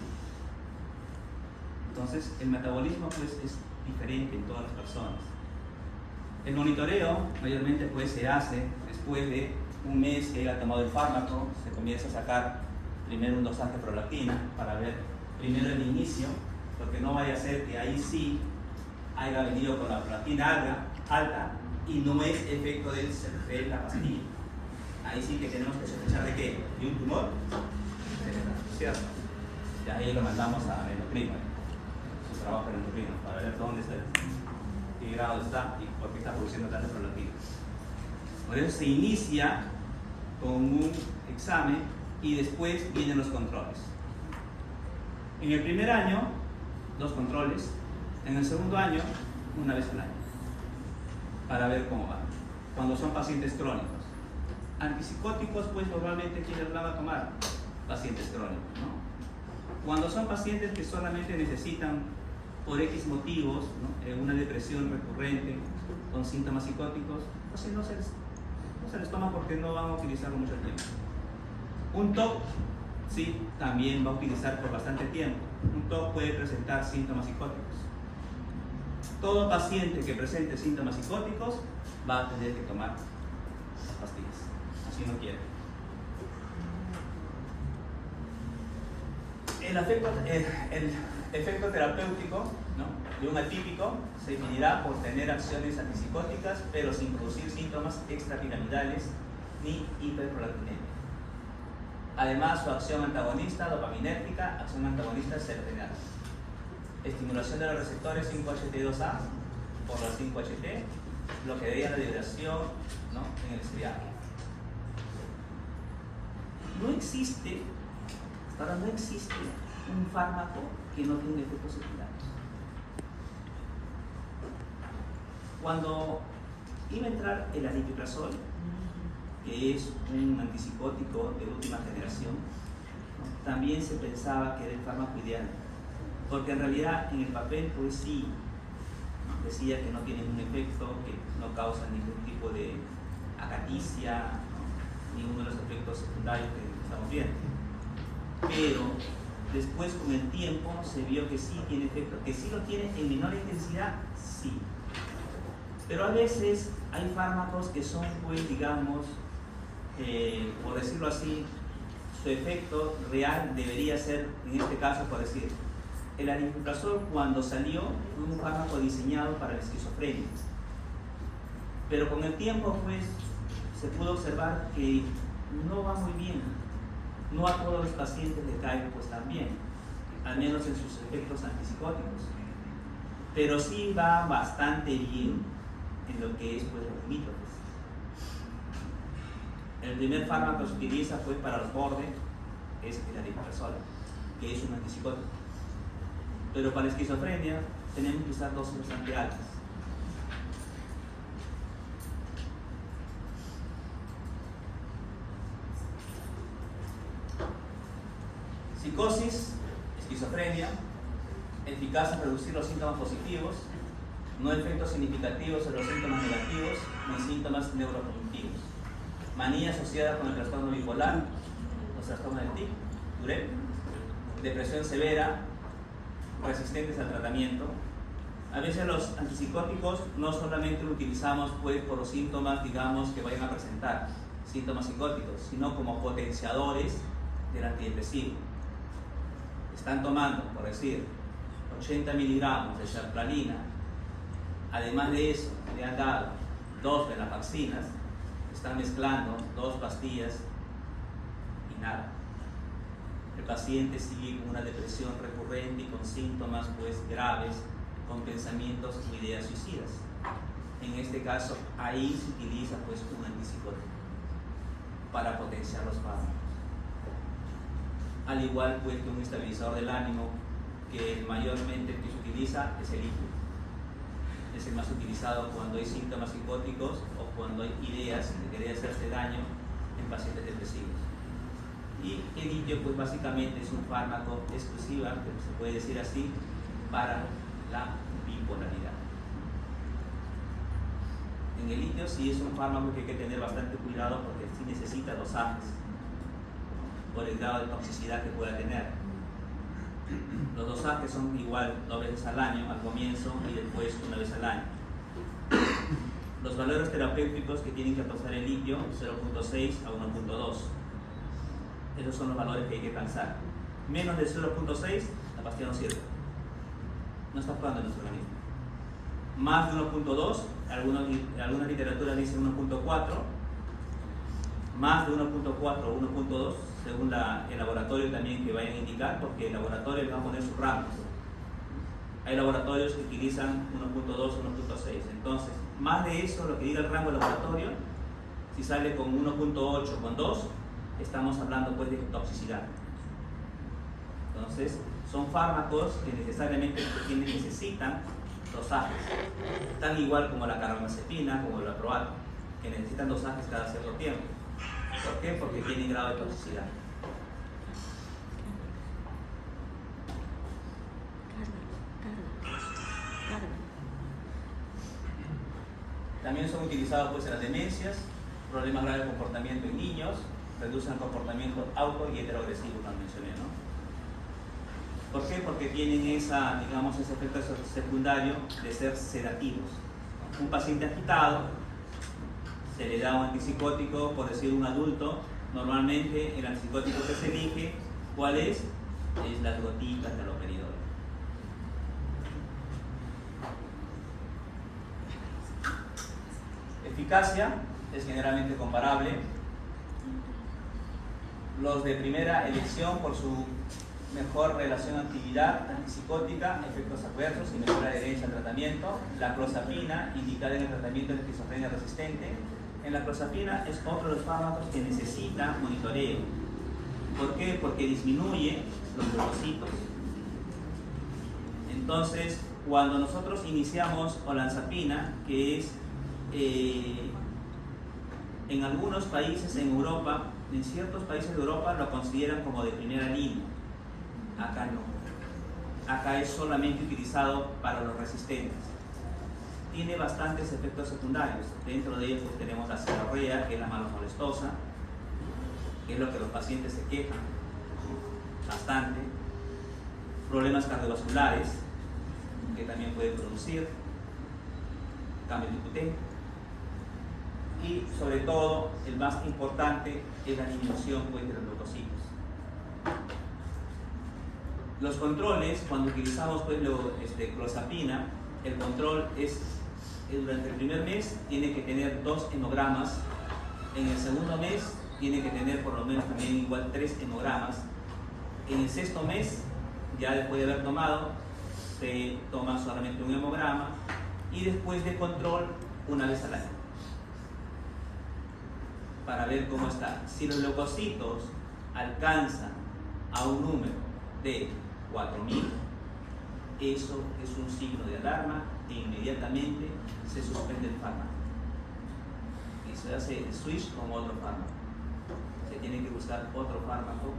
Entonces, el metabolismo pues es diferente en todas las personas. El monitoreo mayormente pues se hace después de un mes que haya tomado el fármaco, se comienza a sacar primero un dosaje de prolactina para ver primero el inicio, porque no vaya a ser que ahí sí haya venido con la prolactina alta y no es efecto de la pastilla. Ahí sí que tenemos que sospechar de qué, de un tumor, ¿cierto? Y ahí lo mandamos a endocrino, su trabajo en endocrino, para ver dónde está, qué grado está y por qué está produciendo tanta prolactina. Por eso se inicia con un examen y después vienen los controles. En el primer año, 2 controles. En el segundo año, 1 vez al año, para ver cómo va. Cuando son pacientes crónicos. Antipsicóticos, pues normalmente quienes van a tomar pacientes crónicos, ¿no? Cuando son pacientes que solamente necesitan por X motivos, ¿no? Una depresión recurrente con síntomas psicóticos, pues no se les toma porque no van a utilizarlo mucho tiempo. Un TOC, sí, también va a utilizar por bastante tiempo. Un TOC puede presentar síntomas psicóticos. Todo paciente que presente síntomas psicóticos va a tener que tomar pastillas, si no quiere. El efecto terapéutico, ¿no?, de un atípico se medirá por tener acciones antipsicóticas, pero sin producir síntomas extrapiramidales ni hiperprolactinemia. Además, su acción antagonista dopaminérgica, acción antagonista serotonina. Estimulación de los receptores 5-HT2A por la 5-HT, bloquearía la liberación, ¿no?, en el estriaje. No existe, hasta ahora no existe un fármaco que no tenga efectos secundarios. Cuando iba a entrar el aripiprazol, que es un antipsicótico de última generación, ¿no?, también se pensaba que era el fármaco ideal, porque en realidad en el papel pues sí decía que no tiene ningún efecto, que no causa ningún tipo de acaticia, ¿no?, ninguno de los efectos secundarios que estamos viendo. Pero después con el tiempo se vio que sí tiene efecto, que sí lo tiene en menor intensidad, sí. Pero a veces hay fármacos que son, pues, digamos, por decirlo así, su efecto real debería ser, en este caso, por decir, el aripiprazol cuando salió fue un fármaco diseñado para la esquizofrenia. Pero con el tiempo, pues, se pudo observar que no va muy bien. No a todos los pacientes le cae pues tan bien, al menos en sus efectos antipsicóticos. Pero sí va bastante bien en lo que es pues los limítrofes. El primer fármaco que se utiliza pues para los bordes es el aripiprazol, que es un antipsicótico. Pero para la esquizofrenia tenemos que usar dosis bastante altas. Psicosis, esquizofrenia, eficaz en reducir los síntomas positivos, no efectos significativos en los síntomas negativos ni síntomas neurocognitivos. Manía asociada con el trastorno bipolar, los trastornos del TIC, Tourette, depresión severa, resistentes al tratamiento. A veces los antipsicóticos no solamente lo utilizamos pues por los síntomas, digamos, que vayan a presentar síntomas psicóticos, sino como potenciadores del antidepresivo. Están tomando, por decir, 80 miligramos de sertralina, además de eso le han dado 2 venlafaxinas, están mezclando 2 pastillas y nada. El paciente sigue con una depresión recurrente y con síntomas pues graves, con pensamientos y ideas suicidas. En este caso, ahí se utiliza pues un antipsicótico para potenciar los fármacos. Al igual pues que un estabilizador del ánimo que mayormente que se utiliza es el litio. Es el más utilizado cuando hay síntomas psicóticos o cuando hay ideas de querer hacerse daño en pacientes depresivos. Y el litio, pues básicamente es un fármaco exclusiva, que se puede decir así, para la bipolaridad. En el litio sí es un fármaco que hay que tener bastante cuidado porque sí necesita dosajes por el grado de toxicidad que pueda tener. Los dosajes son igual 2 veces al año al comienzo y después 1 vez al año. Los valores terapéuticos que tienen que alcanzar el litio, 0.6 a 1.2. Esos son los valores que hay que alcanzar. Menos de 0.6, la pastilla no sirve. No está actuando en nuestro organismo. Más de 1.2, algunas literaturas dicen 1.4. Más de 1.4 o 1.2, según el laboratorio también que vayan a indicar, porque el laboratorio le va a poner sus rangos. Hay laboratorios que utilizan 1.2 o 1.6. Entonces, más de eso, lo que diga el rango del laboratorio, si sale con 1.8 con 2, estamos hablando pues de toxicidad. Entonces, son fármacos que necesariamente necesitan dosajes, tan igual como la carbamazepina, como el aprobato, que necesitan dosajes cada cierto tiempo. ¿Por qué? Porque tienen grado de toxicidad. También son utilizados pues en las demencias, problemas graves de comportamiento en niños, reducen el comportamiento auto y heteroagresivo, como mencioné, ¿no? ¿Por qué? Porque tienen ese efecto secundario de ser sedativos. Un paciente agitado se le da un antipsicótico, por decir un adulto, normalmente el antipsicótico que se elige, ¿cuál es? Es las gotitas de haloperidol. Eficacia es generalmente comparable. Los de primera elección por su mejor relación actividad antipsicótica, efectos adversos y mejor adherencia al tratamiento. La clozapina, indicada en el tratamiento de esquizofrenia resistente. En la clozapina es otro de los fármacos que necesita monitoreo. ¿Por qué? Porque disminuye los leucocitos. Entonces, cuando nosotros iniciamos olanzapina, que es en algunos países en Europa, en ciertos países de Europa lo consideran como de primera línea. Acá no. Acá es solamente utilizado para los resistentes. Tiene bastantes efectos secundarios. Dentro de ellos pues, tenemos la cinorrea, que es la más molestosa, que es lo que los pacientes se quejan bastante. Problemas cardiovasculares, que también puede producir. Cambio de QT. Y sobre todo, el más importante es la disminución pues, de los leucocitos. Los controles, cuando utilizamos pues, clozapina, el control es durante el primer mes tiene que tener 2 hemogramas, en el segundo mes tiene que tener por lo menos también igual 3 hemogramas, en el 6º mes, ya después de haber tomado, se toma solamente 1 hemograma y después de control 1 vez al año, para ver cómo está. Si los leucocitos alcanzan a un número de 4.000, eso es un signo de alarma e inmediatamente se suspende el fármaco y se hace el switch con otro fármaco. Se tiene que buscar otro fármaco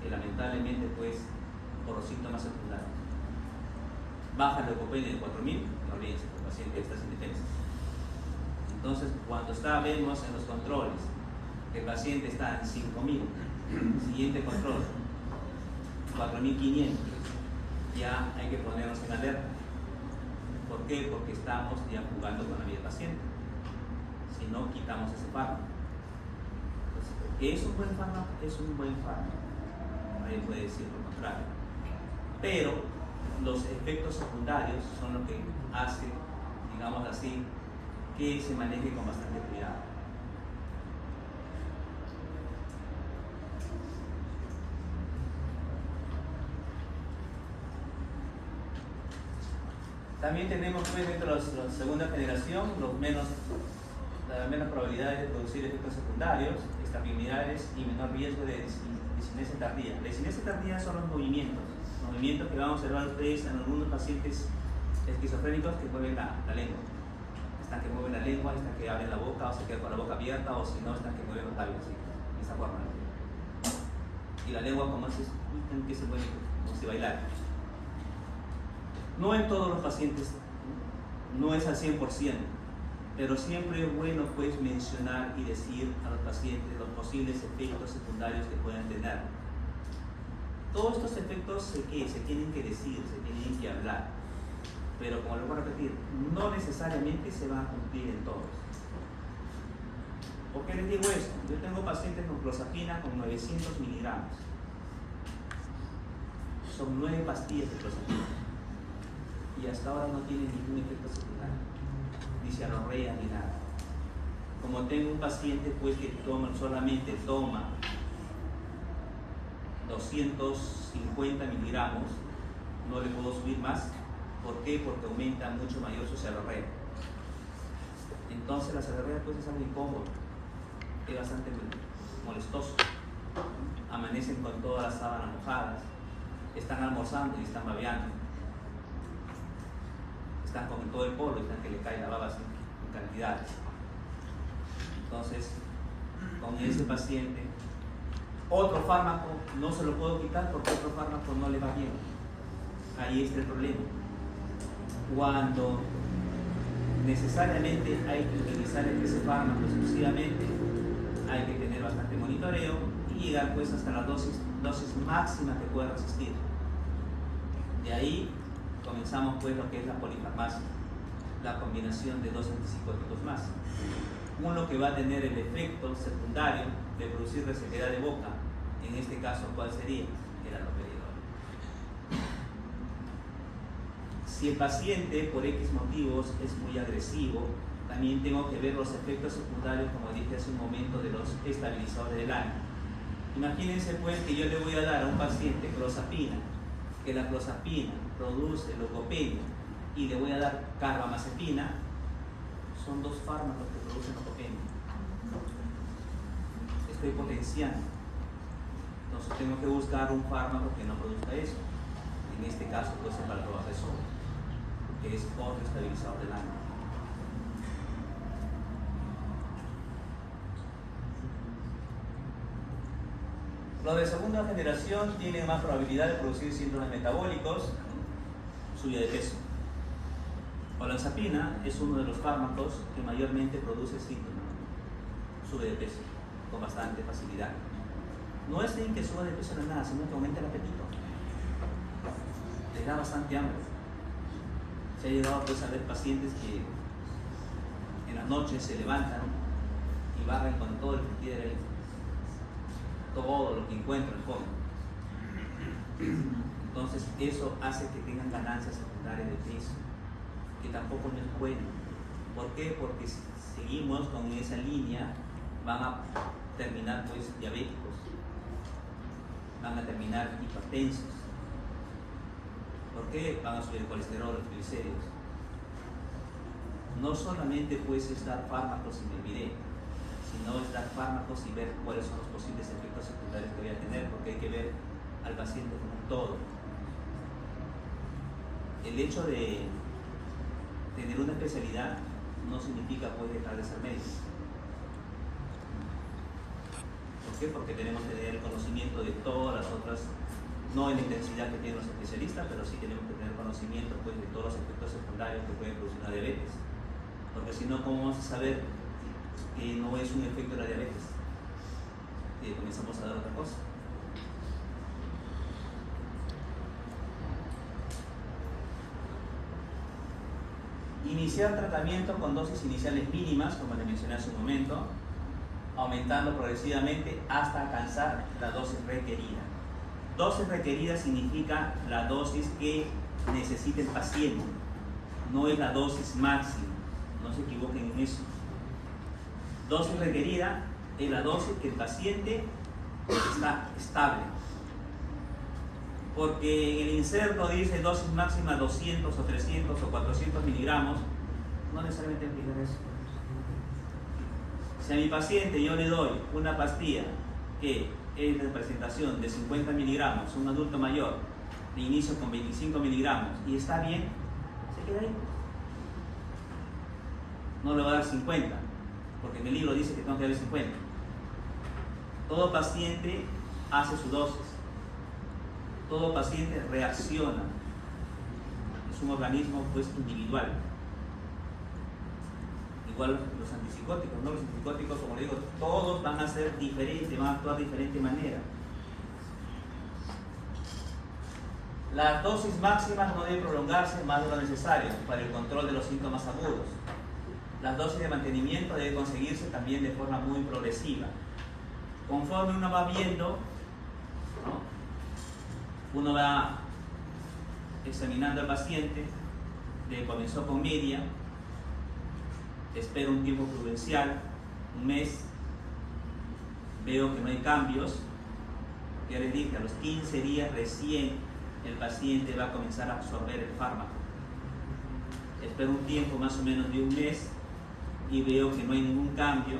que lamentablemente pues por los síntomas secundarios. Baja la leucopenia de 4.000, no olvídense, el paciente está sin defensas. Entonces, cuando vemos en los controles que el paciente está en 5.000, siguiente control 4.500, ya hay que ponernos en alerta. ¿Por qué? Porque estamos ya jugando con la vida del paciente. Si no quitamos ese fármaco. Entonces, ¿es un buen fármaco? Es un buen fármaco. Nadie puede decir lo contrario. Pero los efectos secundarios son lo que hace, digamos así, que se maneje con bastante cuidado. También tenemos pues, dentro de la segunda generación las menos probabilidades de producir efectos secundarios, estabilidades y menor riesgo de disinesia tardía. La disinesia tardía son los movimientos. movimientos que van a observar ustedes en algunos pacientes esquizofrénicos que mueven la lengua. Están que mueven la lengua, están que abren la boca o se quedan con la boca abierta, o si no, están que mueven los labios así, de esa forma. Y la lengua como que se mueve como si bailara. No en todos los pacientes, no es al 100%, pero siempre es bueno pues mencionar y decir a los pacientes los posibles efectos secundarios que puedan tener. Todos estos efectos se tienen que decir, se tienen que hablar, pero como lo voy a repetir, no necesariamente se van a cumplir en todos. ¿Por qué les digo eso? Yo tengo pacientes con clozapina con 900 miligramos. Son 9 pastillas de clozapina. Y hasta ahora no tienen ningún efecto secundario. Ni se arrorrea ni nada. Como tengo un paciente pues que solamente toma 250 miligramos, no le puedo subir más. ¿Por qué? Porque aumenta mucho mayor su cerebrea. Entonces la cerebrea pues es algo incómodo, es bastante molestoso. Amanecen con todas las sábanas mojadas, están almorzando y están babeando, están con todo el polvo y están que le cae la baba en cantidades. Entonces, con ese paciente, otro fármaco no se lo puedo quitar porque otro fármaco no le va bien. Ahí está el problema. Cuando necesariamente hay que utilizar ese fármaco exclusivamente, hay que tener bastante monitoreo y llegar pues hasta la dosis máxima que pueda resistir. De ahí comenzamos pues lo que es la polifarmacia, la combinación de dos antipsicóticos más. Uno que va a tener el efecto secundario de producir resequedad de boca, en este caso, ¿cuál sería? El haloperidol. Si el paciente por X motivos es muy agresivo, también tengo que ver los efectos secundarios, como dije hace un momento, de los estabilizadores del ánimo. Imagínense pues que yo le voy a dar a un paciente clozapina, que la clozapina produce leucopenia, y le voy a dar carbamazepina. Son dos fármacos que producen leucopenia. Estoy potenciando. Entonces tengo que buscar un fármaco que no produzca eso. En este caso puede ser valproapresol, que es otro estabilizador del ánimo. Los de segunda generación tienen más probabilidad de producir síndromes metabólicos, subida de peso. Olanzapina es uno de los fármacos que mayormente produce síntomas, sube de peso con bastante facilidad. No es bien que suba de peso en nada, sino que aumenta el apetito. Les da bastante hambre. Se ha llegado pues, a ver pacientes que en la noche se levantan y barren con todo el que quieren, todo lo que encuentran, comen. Entonces eso hace que tengan ganancias secundarias de peso, que tampoco no es bueno. ¿Por qué? Porque si seguimos con esa línea, van a terminar pues diabéticos, van a terminar hipertensos. ¿Por qué? Van a subir el colesterol, los triglicéridos. No solamente pues es dar fármacos y me olvidé, sino es dar fármacos y ver cuáles son los posibles efectos secundarios que voy a tener, porque hay que ver al paciente como un todo. El hecho de tener una especialidad no significa pues dejar de ser médico. ¿Por qué? Porque tenemos que tener el conocimiento de todas las otras, no en la intensidad que tienen los especialistas, pero sí tenemos que tener conocimiento pues, de todos los efectos secundarios que pueden producir una diabetes. Porque si no, ¿cómo vamos a saber que no es un efecto de la diabetes? Y comenzamos a dar otra cosa. Iniciar tratamiento con dosis iniciales mínimas, como les mencioné hace un momento, aumentando progresivamente hasta alcanzar la dosis requerida. Dosis requerida significa la dosis que necesita el paciente, no es la dosis máxima, no se equivoquen en eso. Dosis requerida es la dosis que el paciente está estable. Porque en el inserto dice dosis máxima 200 o 300 o 400 miligramos, no necesariamente implica eso. Si a mi paciente yo le doy una pastilla que es de presentación de 50 miligramos, un adulto mayor, de inicio con 25 miligramos y está bien, se queda ahí. No le va a dar 50, porque en el libro dice que tengo que darle 50. Todo paciente hace su dosis. Todo paciente reacciona. Es un organismo pues individual. Igual los antipsicóticos, ¿no? Los antipsicóticos, como le digo, todos van a ser diferentes, van a actuar de diferente manera. Las dosis máximas no deben prolongarse más de lo necesario para el control de los síntomas agudos. Las dosis de mantenimiento deben conseguirse también de forma muy progresiva. Conforme uno va viendo, ¿no? Uno va examinando al paciente, comenzó con media, espero un tiempo prudencial, un mes, veo que no hay cambios, ya les dije, a los 15 días recién el paciente va a comenzar a absorber el fármaco. Espero un tiempo más o menos de un mes y veo que no hay ningún cambio,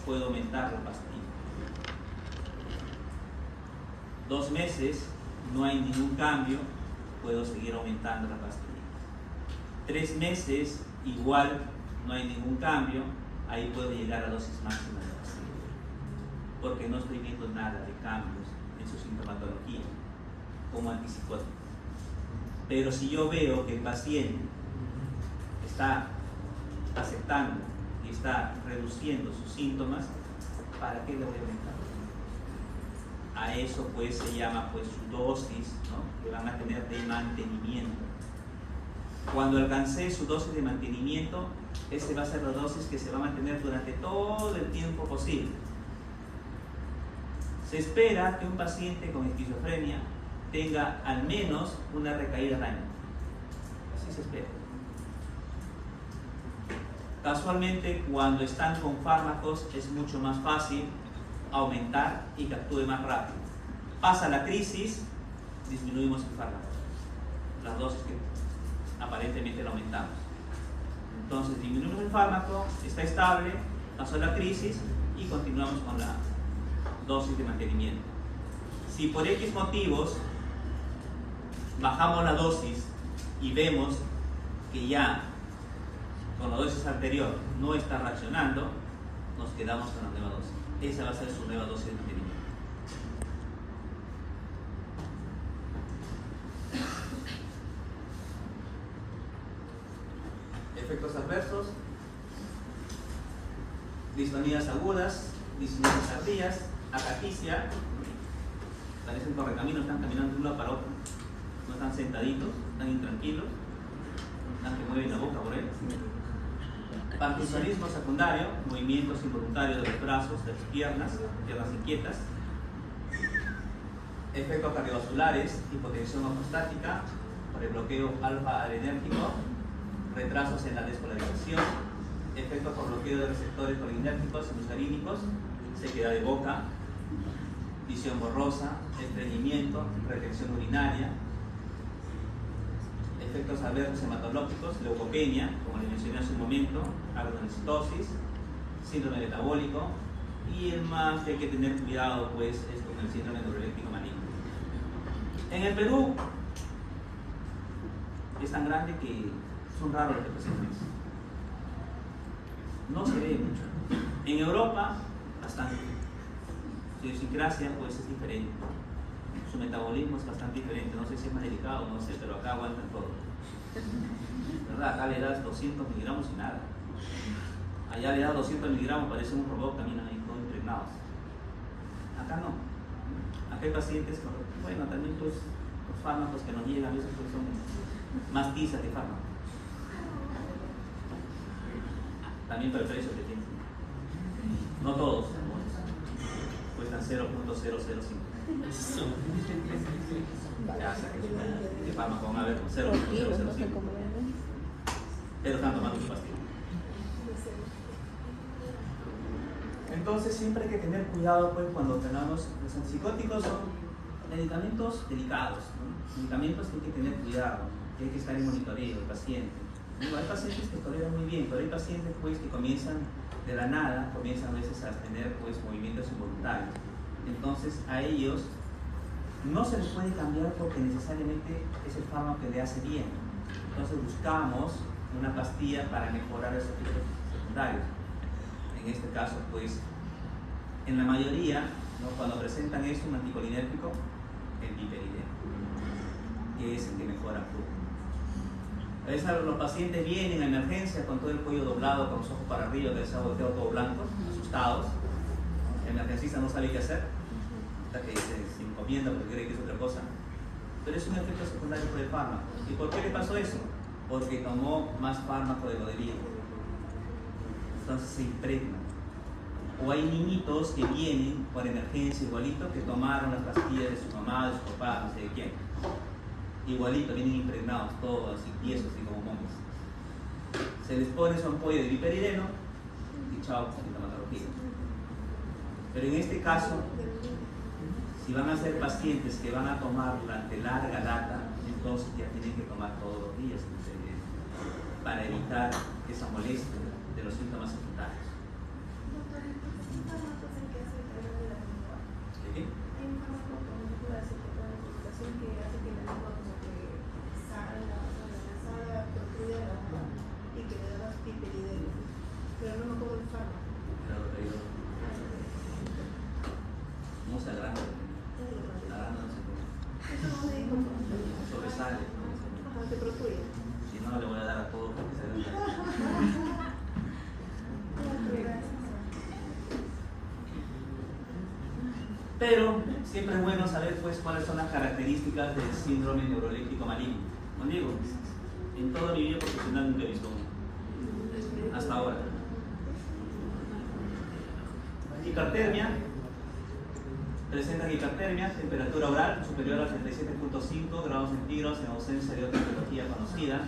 puedo aumentar la pastilla. 2 meses, no hay ningún cambio, puedo seguir aumentando la pastilla. 3 meses, igual, no hay ningún cambio, ahí puedo llegar a dosis máxima de la pastilla, porque no estoy viendo nada de cambios en su sintomatología como antipsicótico. Pero si yo veo que el paciente está aceptando y está reduciendo sus síntomas, ¿para qué le voy a aumentar? A eso pues se llama pues su dosis, ¿no? Que van a tener de mantenimiento. Cuando alcancé su dosis de mantenimiento, ese va a ser la dosis que se va a mantener durante todo el tiempo posible. Se espera que un paciente con esquizofrenia tenga al menos una recaída al año. Así se espera. Casualmente, cuando están con fármacos es mucho más fácil aumentar y que actúe más rápido. Pasa la crisis, disminuimos el fármaco, las dosis que aparentemente lo aumentamos. Entonces disminuimos el fármaco, está estable, pasó la crisis y continuamos con la dosis de mantenimiento. Si por X motivos bajamos la dosis y vemos que ya con la dosis anterior no está reaccionando, nos quedamos con la nueva dosis. Esa va a ser su nueva dosis de mantenimiento. Efectos adversos: distonías agudas, disfonías tardías, acaticia. Parecen correcaminos, están caminando de un lado para otro, no están sentaditos, están intranquilos, están que mueven la boca por él. Parkinsonismo secundario, movimientos involuntarios de los brazos, de las piernas inquietas. Efectos cardiovasculares, hipotensión ortostática por el bloqueo alfa-adrenérgico, retrasos en la despolarización, efectos por bloqueo de receptores colinérgicos y muscarínicos, sequedad de boca, visión borrosa, estreñimiento, retención urinaria, efectos adversos hematológicos, leucopenia, como le mencioné hace un momento, agonocitosis, síndrome metabólico, y el más que hay que tener cuidado pues es con el síndrome neuroléptico maligno. En el Perú es tan grande que son raros los pacientes. No se ve mucho. En Europa, bastante. Su idiosincrasia pues es diferente. Su metabolismo es bastante diferente. No sé si es más delicado, no sé, pero acá aguantan todo. ¿Verdad? Acá le das 200 miligramos y nada. Allá le das 200 miligramos, parece un robot, caminan ahí todos impregnados. Acá no. Acá hay pacientes con, bueno, también pues, los fármacos que nos llegan a veces pues, son más tizas que fármacos. También por el precio que tienen. No todos, cuestan 0.005. Ya saquen qué fármaco van a ver con 0.005. Pero están tomando su pastilla. Entonces siempre hay que tener cuidado pues cuando tenemos los antipsicóticos. Son medicamentos delicados, ¿no? Medicamentos que hay que tener cuidado, que hay que estar en monitoreo del paciente. Digo, hay pacientes que toleran muy bien, pero hay pacientes pues que comienzan de la nada, comienzan a veces a tener pues movimientos involuntarios. Entonces a ellos no se les puede cambiar porque necesariamente es el fármaco que le hace bien. Entonces buscamos una pastilla para mejorar esos efectos secundarios. En este caso, pues, en la mayoría, ¿no?, cuando presentan esto, un anticolinérgico, el piperideno, que es el que mejora el flujo. A veces los pacientes vienen a emergencia con todo el cuello doblado, con los ojos para arriba, que les ha volteado todo blanco, asustados. El emergencista no sabe qué hacer, hasta que se encomienda porque cree que es otra cosa. Pero es un efecto secundario por el fármaco. ¿Y por qué le pasó eso? Porque tomó más fármaco de lo debido. Entonces se impregna. O hay niñitos que vienen por emergencia igualito, que tomaron las pastillas de su mamá, de su papá, no sé de quién. Igualito, vienen impregnados, todos así, tiesos, así como monjes. Se les pone su ampolla de piperideno y chao, sintomatología. Pero en este caso, si van a ser pacientes que van a tomar durante larga data, entonces ya tienen que tomar todos los días para evitar esa molestia de los síntomas secundarios. Doctor, ¿qué fármacos es el que hace el calor de la lengua? ¿Sí? Hay un fármaco con una medicación que hace que la lengua como que salga, protruya la boca y que le da piperideno. Pero no me acuerdo el fármaco. No se agranda. Agranda no se puede. Eso no me dijo. Sobresale. Ajá, se protruye. Si no, le voy a dar a todos porque se agranda. Pero siempre es bueno saber pues cuáles son las características del síndrome neuroléptico maligno. ¿No digo? En todo mi vida profesional nunca he visto uno. Hasta ahora. Hipertermia. Presentan hipertermia, temperatura oral superior a 37.5 grados centígrados en ausencia de otra etiología conocida.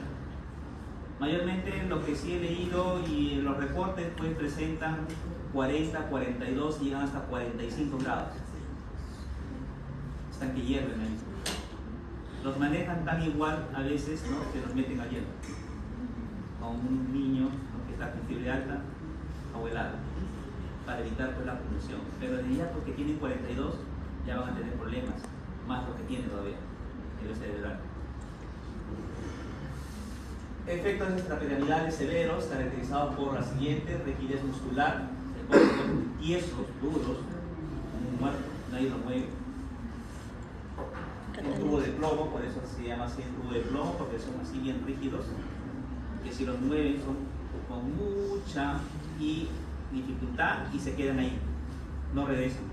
Mayormente lo que sí he leído y los reportes pues presentan 40, 42 y llegan hasta 45 grados. Están que hierven ahí. Los manejan tan igual a veces, ¿no?, que los meten a hielo. Con un niño, ¿no?, que está con fiebre alta o helado, para evitar pues la convulsión. Pero de ya porque tienen 42 ya van a tener problemas, más lo que tienen todavía, el cerebral. Efectos extrapiramidales severos caracterizados por la siguiente: rigidez muscular, se ponen tiesos, duros, como un muerto, nadie lo mueve. Un tubo de plomo, por eso se llama así el tubo de plomo, porque son así bien rígidos, que si los mueven son con mucha dificultad y se quedan ahí, no regresan.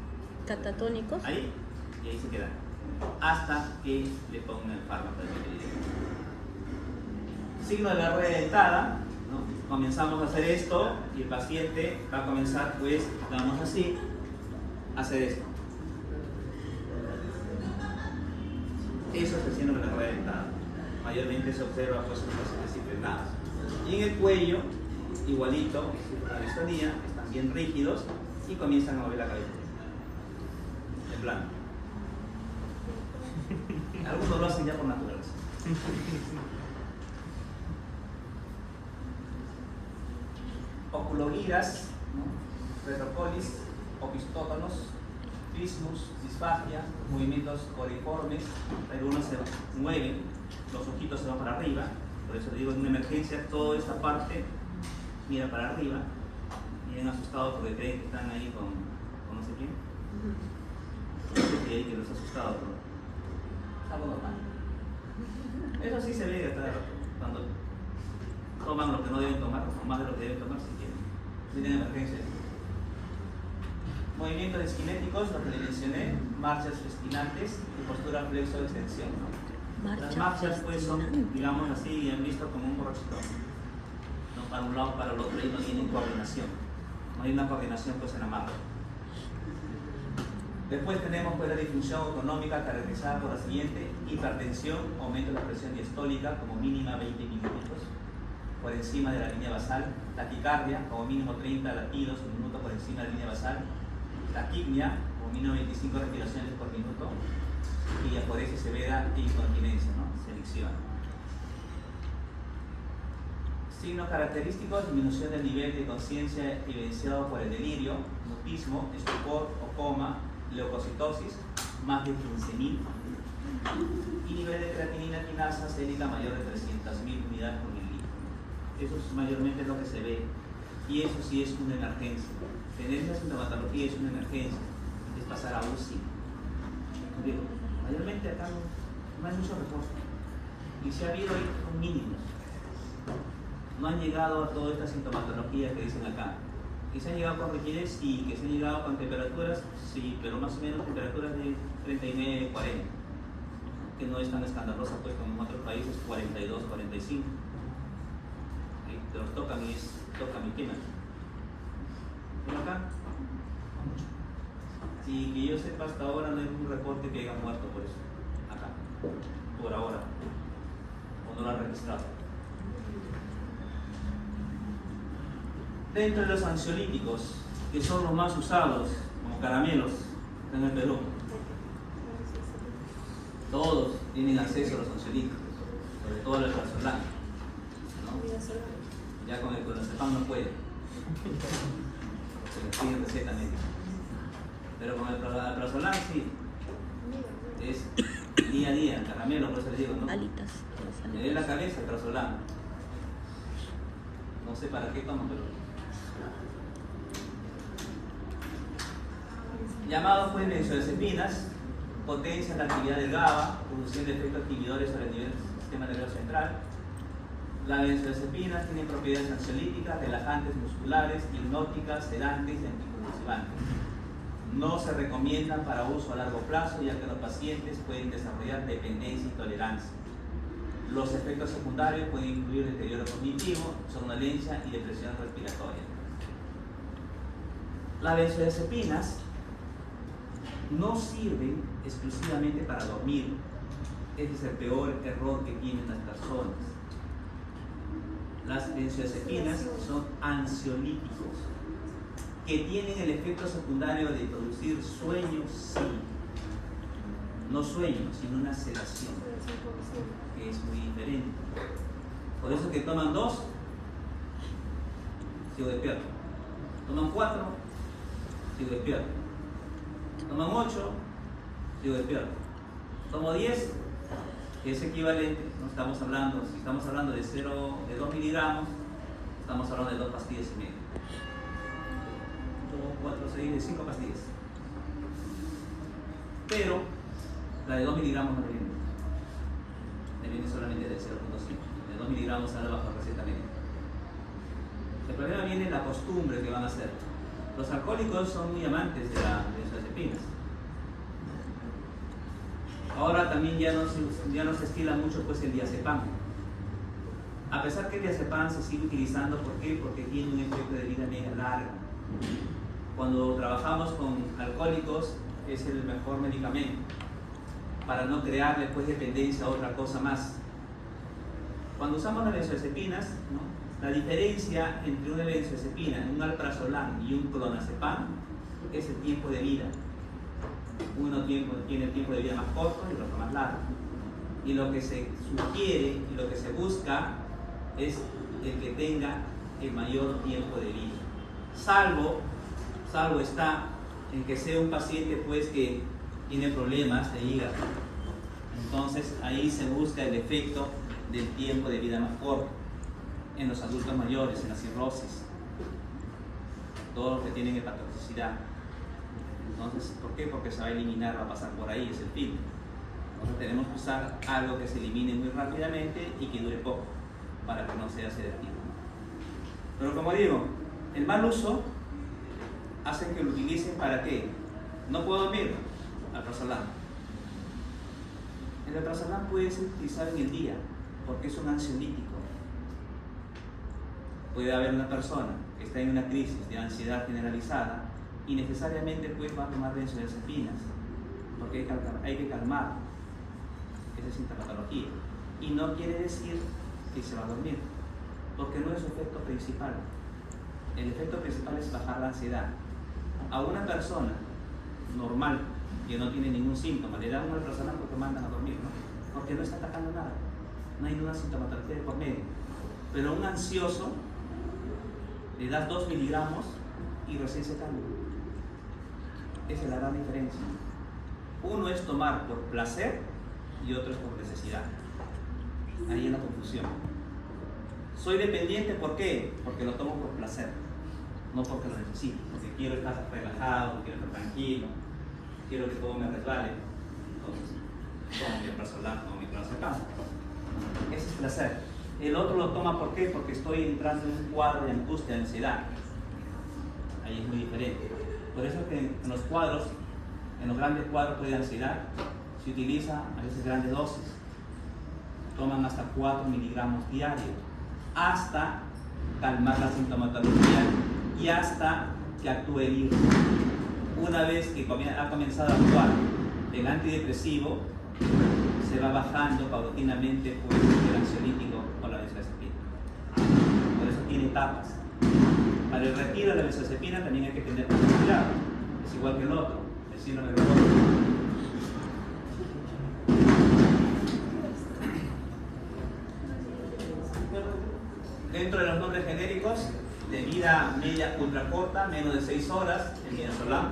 Catatónicos. Ahí, y ahí se quedan, hasta que le pongan el fármaco de piperideno. Signo de la rueda dentada, ¿no? Comenzamos a hacer esto y el paciente va a comenzar, pues, vamos así, a hacer esto. Eso es el síndrome de la rueda dentada. Mayormente se observa pues en los pacientes impregnados. Y en el cuello, igualito, la distonía, están bien rígidos y comienzan a mover la cabeza. En plano. Algunos lo hacen ya por naturaleza. Oculogiras, ¿no?, retrocolis, opistótonos, trismus, disfagia, movimientos coriformes, algunos se mueven, los ojitos se van para arriba, por eso digo, en una emergencia toda esta parte mira para arriba, miren asustados porque creen que están ahí con no sé quién, no sé qué, que los asustados, pero es algo normal. Eso sí se ve cuando toman lo que no deben tomar, o más de lo que deben tomar si quieren, tienen emergencia. Movimientos esquinéticos, lo que le mencioné, marchas festinantes y postura flexo-extensión, ¿no? Las marchas pues son, digamos así, han visto como un borrachito, ¿no?, para un lado, para el otro, y no tienen coordinación, no hay una coordinación pues en la marcha. Después tenemos pues la disfunción autonómica caracterizada por la siguiente: hipertensión, aumento de la presión diastólica como mínima 20 milímetros por encima de la línea basal, taquicardia como mínimo 30 latidos por minuto por encima de la línea basal, taquipnia como mínimo 25 respiraciones por minuto, y aporesis severa e incontinencia, ¿no?, selección. Signos característicos: disminución del nivel de conciencia evidenciado por el delirio, mutismo, estupor o coma, leucocitosis, más de 15.000. Y nivel de creatinina quinasa sérica mayor de 300.000 unidades por mililitro. Eso es mayormente lo que se ve. Y eso sí es una emergencia. Tener esa sintomatología es una emergencia. Es pasar a UCI. Digo, mayormente acá no hay mucho reposo. Y si ha habido ahí, son mínimos. No han llegado a toda esta sintomatología que dicen acá. Que se han llegado con rigidez y que se han llegado con temperaturas, sí, pero más o menos temperaturas de 39, 40. Que no es tan escandalosa pues como en otros países, 42, 45. Te los tocan y queman. Pero acá, no mucho. Y que yo sepa, hasta ahora no hay un reporte que haya muerto por eso. Acá, por ahora. O no lo han registrado. Dentro de los ansiolíticos, que son los más usados como caramelos en el Perú, todos tienen acceso a los ansiolíticos, sobre todo el Prazolam, ¿no? Ya con el clonazepam no puede, se les pide receta médica, pero con el Prazolam sí, es día a día, el caramelo, por eso les digo, ¿no? Alitas. Me duele la cabeza el Prazolam, no sé para qué toman, pero llamados pues benzodiazepinas, potencian la actividad del GABA, produciendo efectos activadores sobre el nivel del sistema nervioso central. Las benzodiazepinas tienen propiedades ansiolíticas, relajantes musculares, hipnóticas, sedantes y anticonvulsivantes. No se recomiendan para uso a largo plazo, ya que los pacientes pueden desarrollar dependencia y tolerancia. Los efectos secundarios pueden incluir deterioro cognitivo, somnolencia y depresión respiratoria. Las benzodiazepinas no sirven exclusivamente para dormir. Ese es el peor error que tienen las personas. Las benzodiazepinas son ansiolíticos que tienen el efecto secundario de producir sueño, sí. No sueño, sino una sedación, que es muy diferente. Por eso que toman 2, sigo despierto. Toman 4, sigo despierto. Toman 8, sigo despierto. Tomo 10, que es equivalente, no estamos hablando, si estamos hablando de 2 miligramos, estamos hablando de 2 pastillas y media. 4, 6, de 5 pastillas. Pero la de 2 miligramos no viene. Le viene solamente de 0.5. De 2 miligramos sale bajo receta médica. El problema viene en la costumbre que van a hacer. Los alcohólicos son muy amantes de las benzodiazepinas. Ahora también ya no se estila mucho pues el diazepam. A pesar que el diazepam se sigue utilizando, ¿por qué? Porque tiene un efecto de vida media larga. Cuando trabajamos con alcohólicos es el mejor medicamento para no crearle pues dependencia a otra cosa más. Cuando usamos las benzodiazepinas, ¿no? La diferencia entre una benzodiazepina, un alprazolam y un clonazepam es el tiempo de vida. Uno tiene el tiempo de vida más corto y el otro más largo. Y lo que se sugiere y lo que se busca es el que tenga el mayor tiempo de vida. Salvo está en que sea un paciente pues que tiene problemas de hígado. Entonces ahí se busca el efecto del tiempo de vida más corto. En los adultos mayores, en la cirrosis, todos los que tienen hepatotoxicidad. Entonces, ¿por qué? Porque se va a eliminar, va a pasar por ahí, es el fin. Entonces tenemos que usar algo que se elimine muy rápidamente y que dure poco, para que no sea sedativo. Pero como digo, el mal uso hace que lo utilicen ¿para qué? No puedo dormir, alprazolam. El alprazolam puede ser utilizado en el día, porque es un ansiolítico. Puede haber una persona que está en una crisis de ansiedad generalizada y necesariamente pues va a tomar benzodiazepinas porque hay que calmar esa sintomatología. Y no quiere decir que se va a dormir, porque no es su efecto principal. El efecto principal es bajar la ansiedad. A una persona normal que no tiene ningún síntoma le dan una persona porque mandan a dormir, ¿no? Porque no está atacando nada, no hay ninguna sintomatología de por medio. Pero a un ansioso le das 2 miligramos y recién se calma. Esa es la gran diferencia. Uno es tomar por placer y otro es por necesidad. Ahí es la confusión. Soy dependiente, ¿por qué? Porque lo tomo por placer, no porque lo necesito, porque quiero estar relajado, quiero estar tranquilo, quiero que todo me resbale. Entonces, tomo mi Alprazolam o mi clonazepam. Ese es placer. El otro lo toma, ¿por qué? Porque estoy entrando en un cuadro de angustia, de ansiedad. Ahí es muy diferente. Por eso es que en los cuadros, en los grandes cuadros de ansiedad, se utiliza a veces grandes dosis. Toman hasta 4 miligramos diarios, hasta calmar la sintomatología y hasta que actúe el hígado. Una vez que ha comenzado a actuar el antidepresivo, se va bajando paulatinamente pues, el ansiolítico o la benzodiazepina. Por eso tiene etapas. Para el retiro de la benzodiazepina también hay que tener mucho cuidado. Es igual que el otro, el síndrome de Raynaud. Dentro de los nombres genéricos, de vida media ultra corta, menos de 6 horas, el midazolam.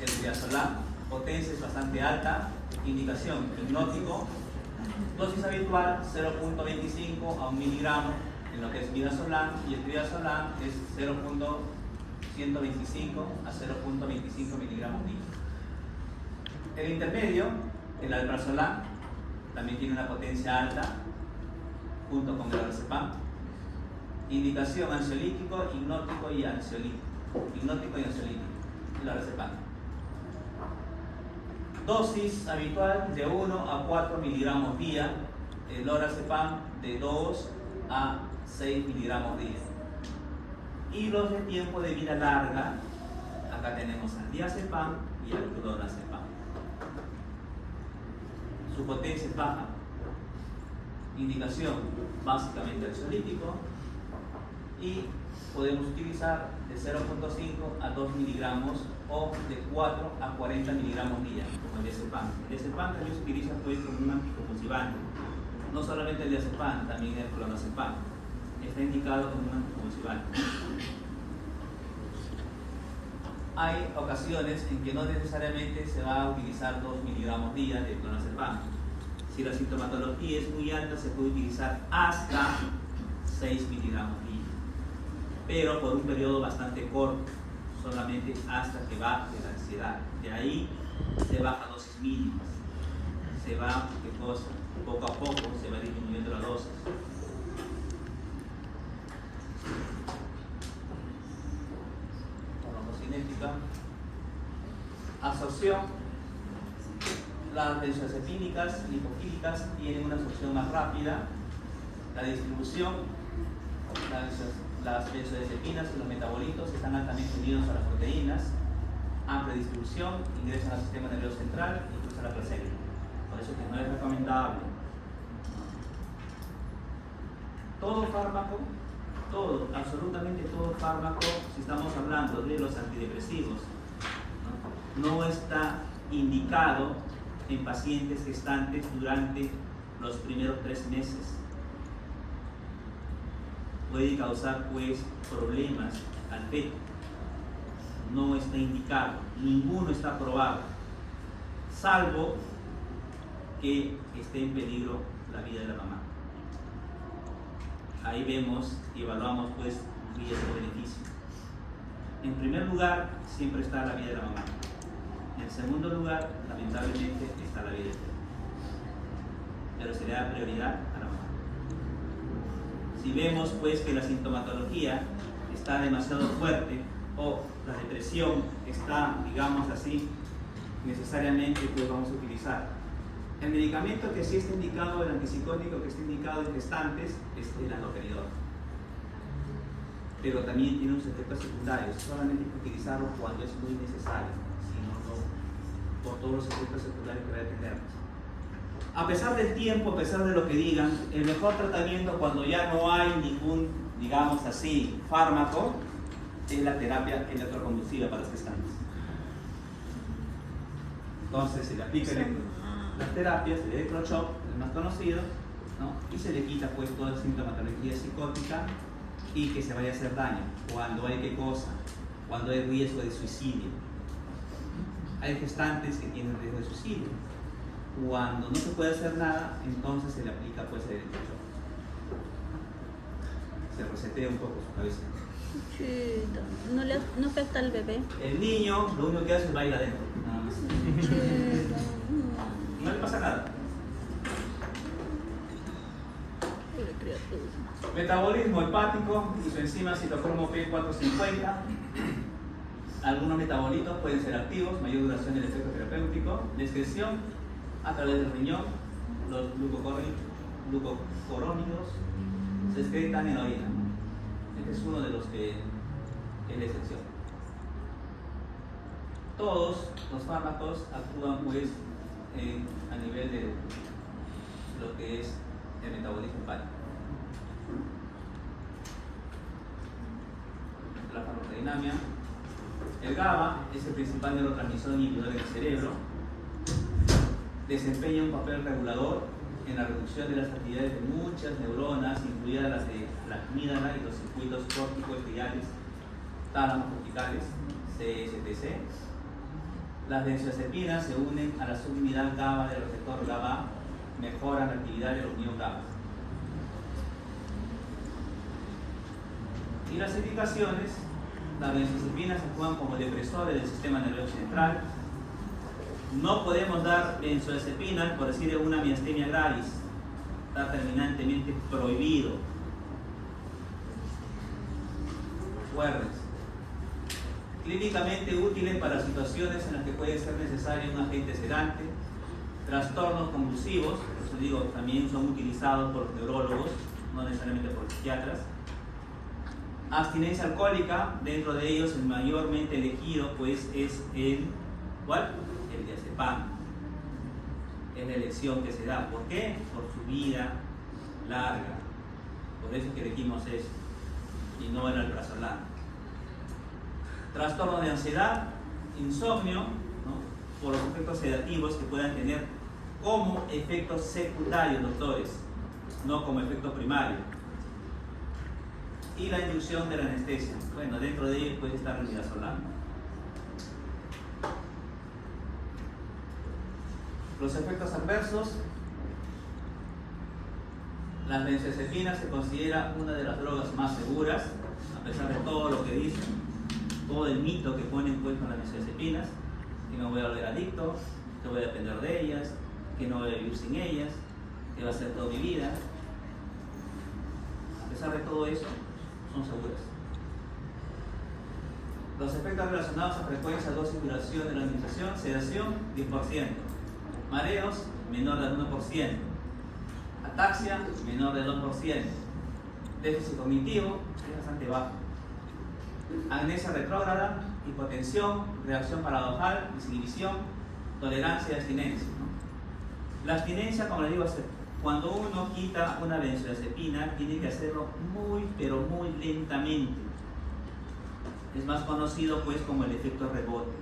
El midazolam, potencia es bastante alta, indicación hipnótico, dosis habitual 0.25 a 1 miligramo en lo que es midazolam, y el triazolam es 0.125 a 0.25 miligramos día. El intermedio, el alprazolam, también tiene una potencia alta, junto con el lorazepam. Indicación ansiolítico, hipnótico y ansiolítico. Hipnótico y ansiolítico. El lorazepam. Dosis habitual de 1 a 4 miligramos día. El lorazepam de 2 a 6 miligramos día. Y los de tiempo de vida larga, acá tenemos al diazepam y al clonazepam. Su potencia es baja. Indicación básicamente ansiolítico, y podemos utilizar de 0.5 a 2 miligramos o de 4 a 40 miligramos día, como el diazepam. El diazepam también se utiliza pues, como un anticonvulsivante. No solamente el diazepam, también el clonazepam. Está indicado como un anticonvulsivante. Hay ocasiones en que no necesariamente se va a utilizar 2 miligramos día de clonazepam. Si la sintomatología es muy alta, se puede utilizar hasta 6 miligramos día, pero por un periodo bastante corto, solamente hasta que baje la ansiedad. De ahí se baja a dosis mínimas, se va, ¿qué cosa? Poco a poco se va disminuyendo la dosis. Farmacocinética, absorción. Las benzodiazepínicas y lipoquílicas tienen una absorción más rápida. La distribución, las benzodiazepinas y los metabolitos están altamente unidos a las proteínas. Amplia distribución, ingresan al sistema nervioso central y incluso a la placenta. Por eso que no es recomendable. Todo fármaco, absolutamente todo fármaco, si estamos hablando de los antidepresivos, no está indicado en pacientes gestantes durante los primeros 3 meses. Puede causar pues problemas al feto. No está indicado, ninguno está aprobado, salvo que esté en peligro la vida de la mamá. Ahí vemos y evaluamos pues riesgo-beneficio. En primer lugar, siempre está la vida de la mamá. En segundo lugar, lamentablemente, está la vida del feto. Pero se le da prioridad a la mamá. Si vemos pues que la sintomatología está demasiado fuerte o la depresión está, digamos así, necesariamente pues vamos a utilizar. El medicamento que sí está indicado, el antipsicótico que está indicado en gestantes es el haloperidol. Pero también tiene unos efectos secundarios, solamente hay que utilizarlo cuando es muy necesario, si no, por todos los efectos secundarios que va a tener. A pesar del tiempo, a pesar de lo que digan, el mejor tratamiento cuando ya no hay ningún, digamos así, fármaco, es la terapia electroconvulsiva para los gestantes. Entonces se le aplica las terapias, el electroshock, el más conocido, ¿no? Y se le quita pues toda la sintomatología psicótica y que se vaya a hacer daño. Cuando hay qué cosa, cuando hay riesgo de suicidio. Hay gestantes que tienen riesgo de suicidio. Cuando no se puede hacer nada, entonces se le aplica pues el electrochoque. Se resetea un poco su cabeza. Chito, no afecta al bebé. El niño lo único que hace es bailar adentro, nada más. Chito. No le pasa nada. Pobre criatura. Metabolismo hepático y su enzima citocromo P450. Algunos metabolitos pueden ser activos, mayor duración del efecto terapéutico. La excreción a través del riñón, los glucocorónidos se excretan en la orina. Este es uno de los que es la excepción. Todos los fármacos actúan pues a nivel de lo que es el metabolismo hepático. La farmacodinamia. El GABA es el principal neurotransmisor inhibidor en el cerebro. Desempeña un papel regulador en la reducción de las actividades de muchas neuronas, incluidas las de la amígdala y los circuitos córtico-estriales, tálamos corticales, CSTC. Las benzodiazepinas se unen a la subunidad GABA del receptor GABA, mejoran la actividad de la unión GABA. Y las indicaciones, las benzodiazepinas actúan como depresores del sistema nervioso central. No podemos dar benzodiazepinas por decir una miastenia gravis, está terminantemente prohibido. Acuérdense. Clínicamente útiles para situaciones en las que puede ser necesario un agente sedante, trastornos convulsivos, por eso digo, también son utilizados por los neurólogos, no necesariamente por los psiquiatras. Abstinencia alcohólica, dentro de ellos el mayormente elegido pues es el, ¿cuál? El diazepam. Es la elección que se da. ¿Por qué? Por su vida larga. Por eso es que elegimos eso y no el alprazolam. Trastorno de ansiedad, insomnio, ¿no? Por los efectos sedativos que puedan tener como efectos secundarios, doctores, no como efecto primario. Y la inducción de la anestesia. Bueno, dentro de ello puede estar el midazolam. Los efectos adversos. Las benzodiazepinas se considera una de las drogas más seguras, a pesar de todo lo que dicen, todo el mito que ponen pues con las benzodiazepinas, que me voy a volver adicto, que voy a depender de ellas, que no voy a vivir sin ellas, que va a ser toda mi vida. A pesar de todo eso, son seguras. Los efectos relacionados a frecuencia, dosis, duración de la administración: sedación 10%, mareos menor del 1%, ataxia menor del 2%, déficit cognitivo es bastante bajo, amnesia retrógrada, hipotensión, reacción paradojal, desinhibición, tolerancia y abstinencia, ¿no? La abstinencia, como les digo, cuando uno quita una benzodiazepina, tiene que hacerlo muy, pero muy lentamente. Es más conocido pues como el efecto rebote.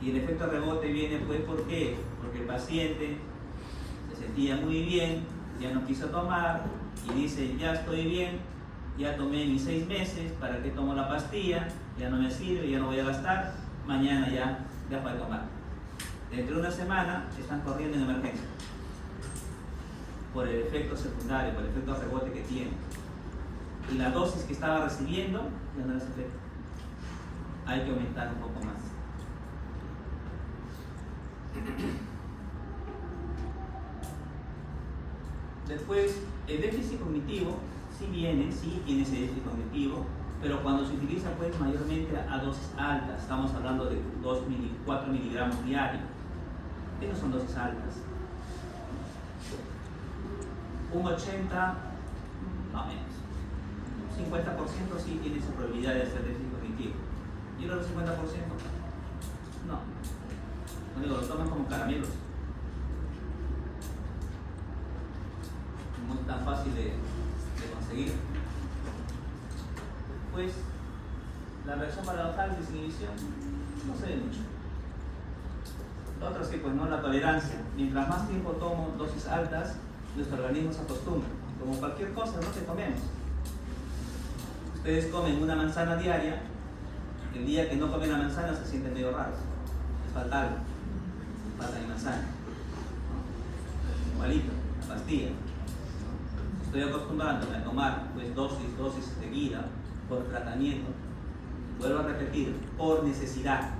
Y el efecto rebote viene pues ¿por qué? Porque el paciente se sentía muy bien, ya no quiso tomar y dice, ya estoy bien, ya tomé mis 6 meses, ¿para qué tomo la pastilla? Ya no me sirve, ya no voy a gastar, mañana ya puede tomar. Dentro de una semana están corriendo en emergencia por el efecto secundario, por el efecto rebote que tiene. Y la dosis que estaba recibiendo ya no les afecta. Hay que aumentar un poco más. Después, el déficit cognitivo sí tiene ese déficit cognitivo, pero cuando se utiliza pues mayormente a dosis altas, estamos hablando de 4 miligramos diarios. Esas son dosis altas. Un 80, más o menos. 50% sí tiene esa probabilidad de hacer déficit cognitivo. Y el otro 50%, no. No digo, lo toman como caramelos. No es tan fácil de conseguir. Pues, la reacción paradojal, desinhibición, no se ve mucho. Lo otro sí, pues no, la tolerancia. Mientras más tiempo tomo dosis altas, nuestro organismo se acostumbra. Como cualquier cosa, no que comemos. Ustedes comen una manzana diaria, el día que no comen la manzana se sienten medio raros. falta algo, falta mi manzana, ¿no? Igualito, la pastilla. Estoy acostumbrándome a tomar pues, dosis seguidas por tratamiento. Vuelvo a repetir, por necesidad,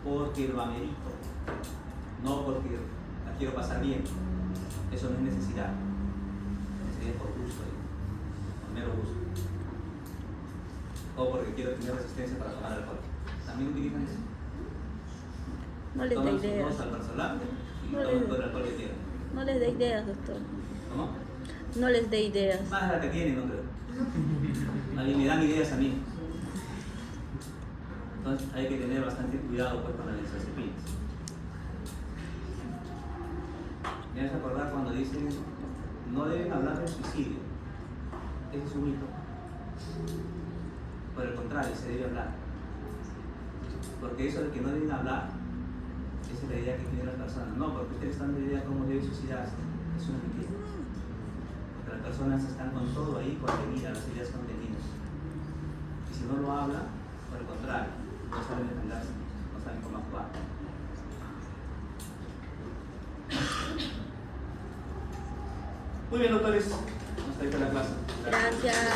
porque lo amerito, no porque la quiero pasar bien. Eso no es necesidad, es por gusto, por mero gusto. O porque quiero tener resistencia para tomar alcohol. ¿También utilizan eso? No les dé Toman sus ideas. dos al barcelante y No toman les- todo el alcohol que quieran. No les dé ideas, doctor. ¿Cómo? No les dé ideas. Más la que tienen, no creo. A mí me dan ideas a mí. Entonces hay que tener bastante cuidado pues, con las benzodiazepinas. Me vas a acordar cuando dicen no deben hablar del suicidio. Ese es un mito. Por el contrario, se debe hablar. Porque eso de que no deben hablar, esa es la idea que tienen las personas. No, porque ustedes están de idea cómo deben suicidarse. Es una mentira. Porque las personas están con todo ahí contenidas, las ideas contenidas. Y si no lo hablan, por el contrario, no saben defenderse, no saben cómo actuar. Muy bien, doctores. Hasta ahí fue la clase. Gracias.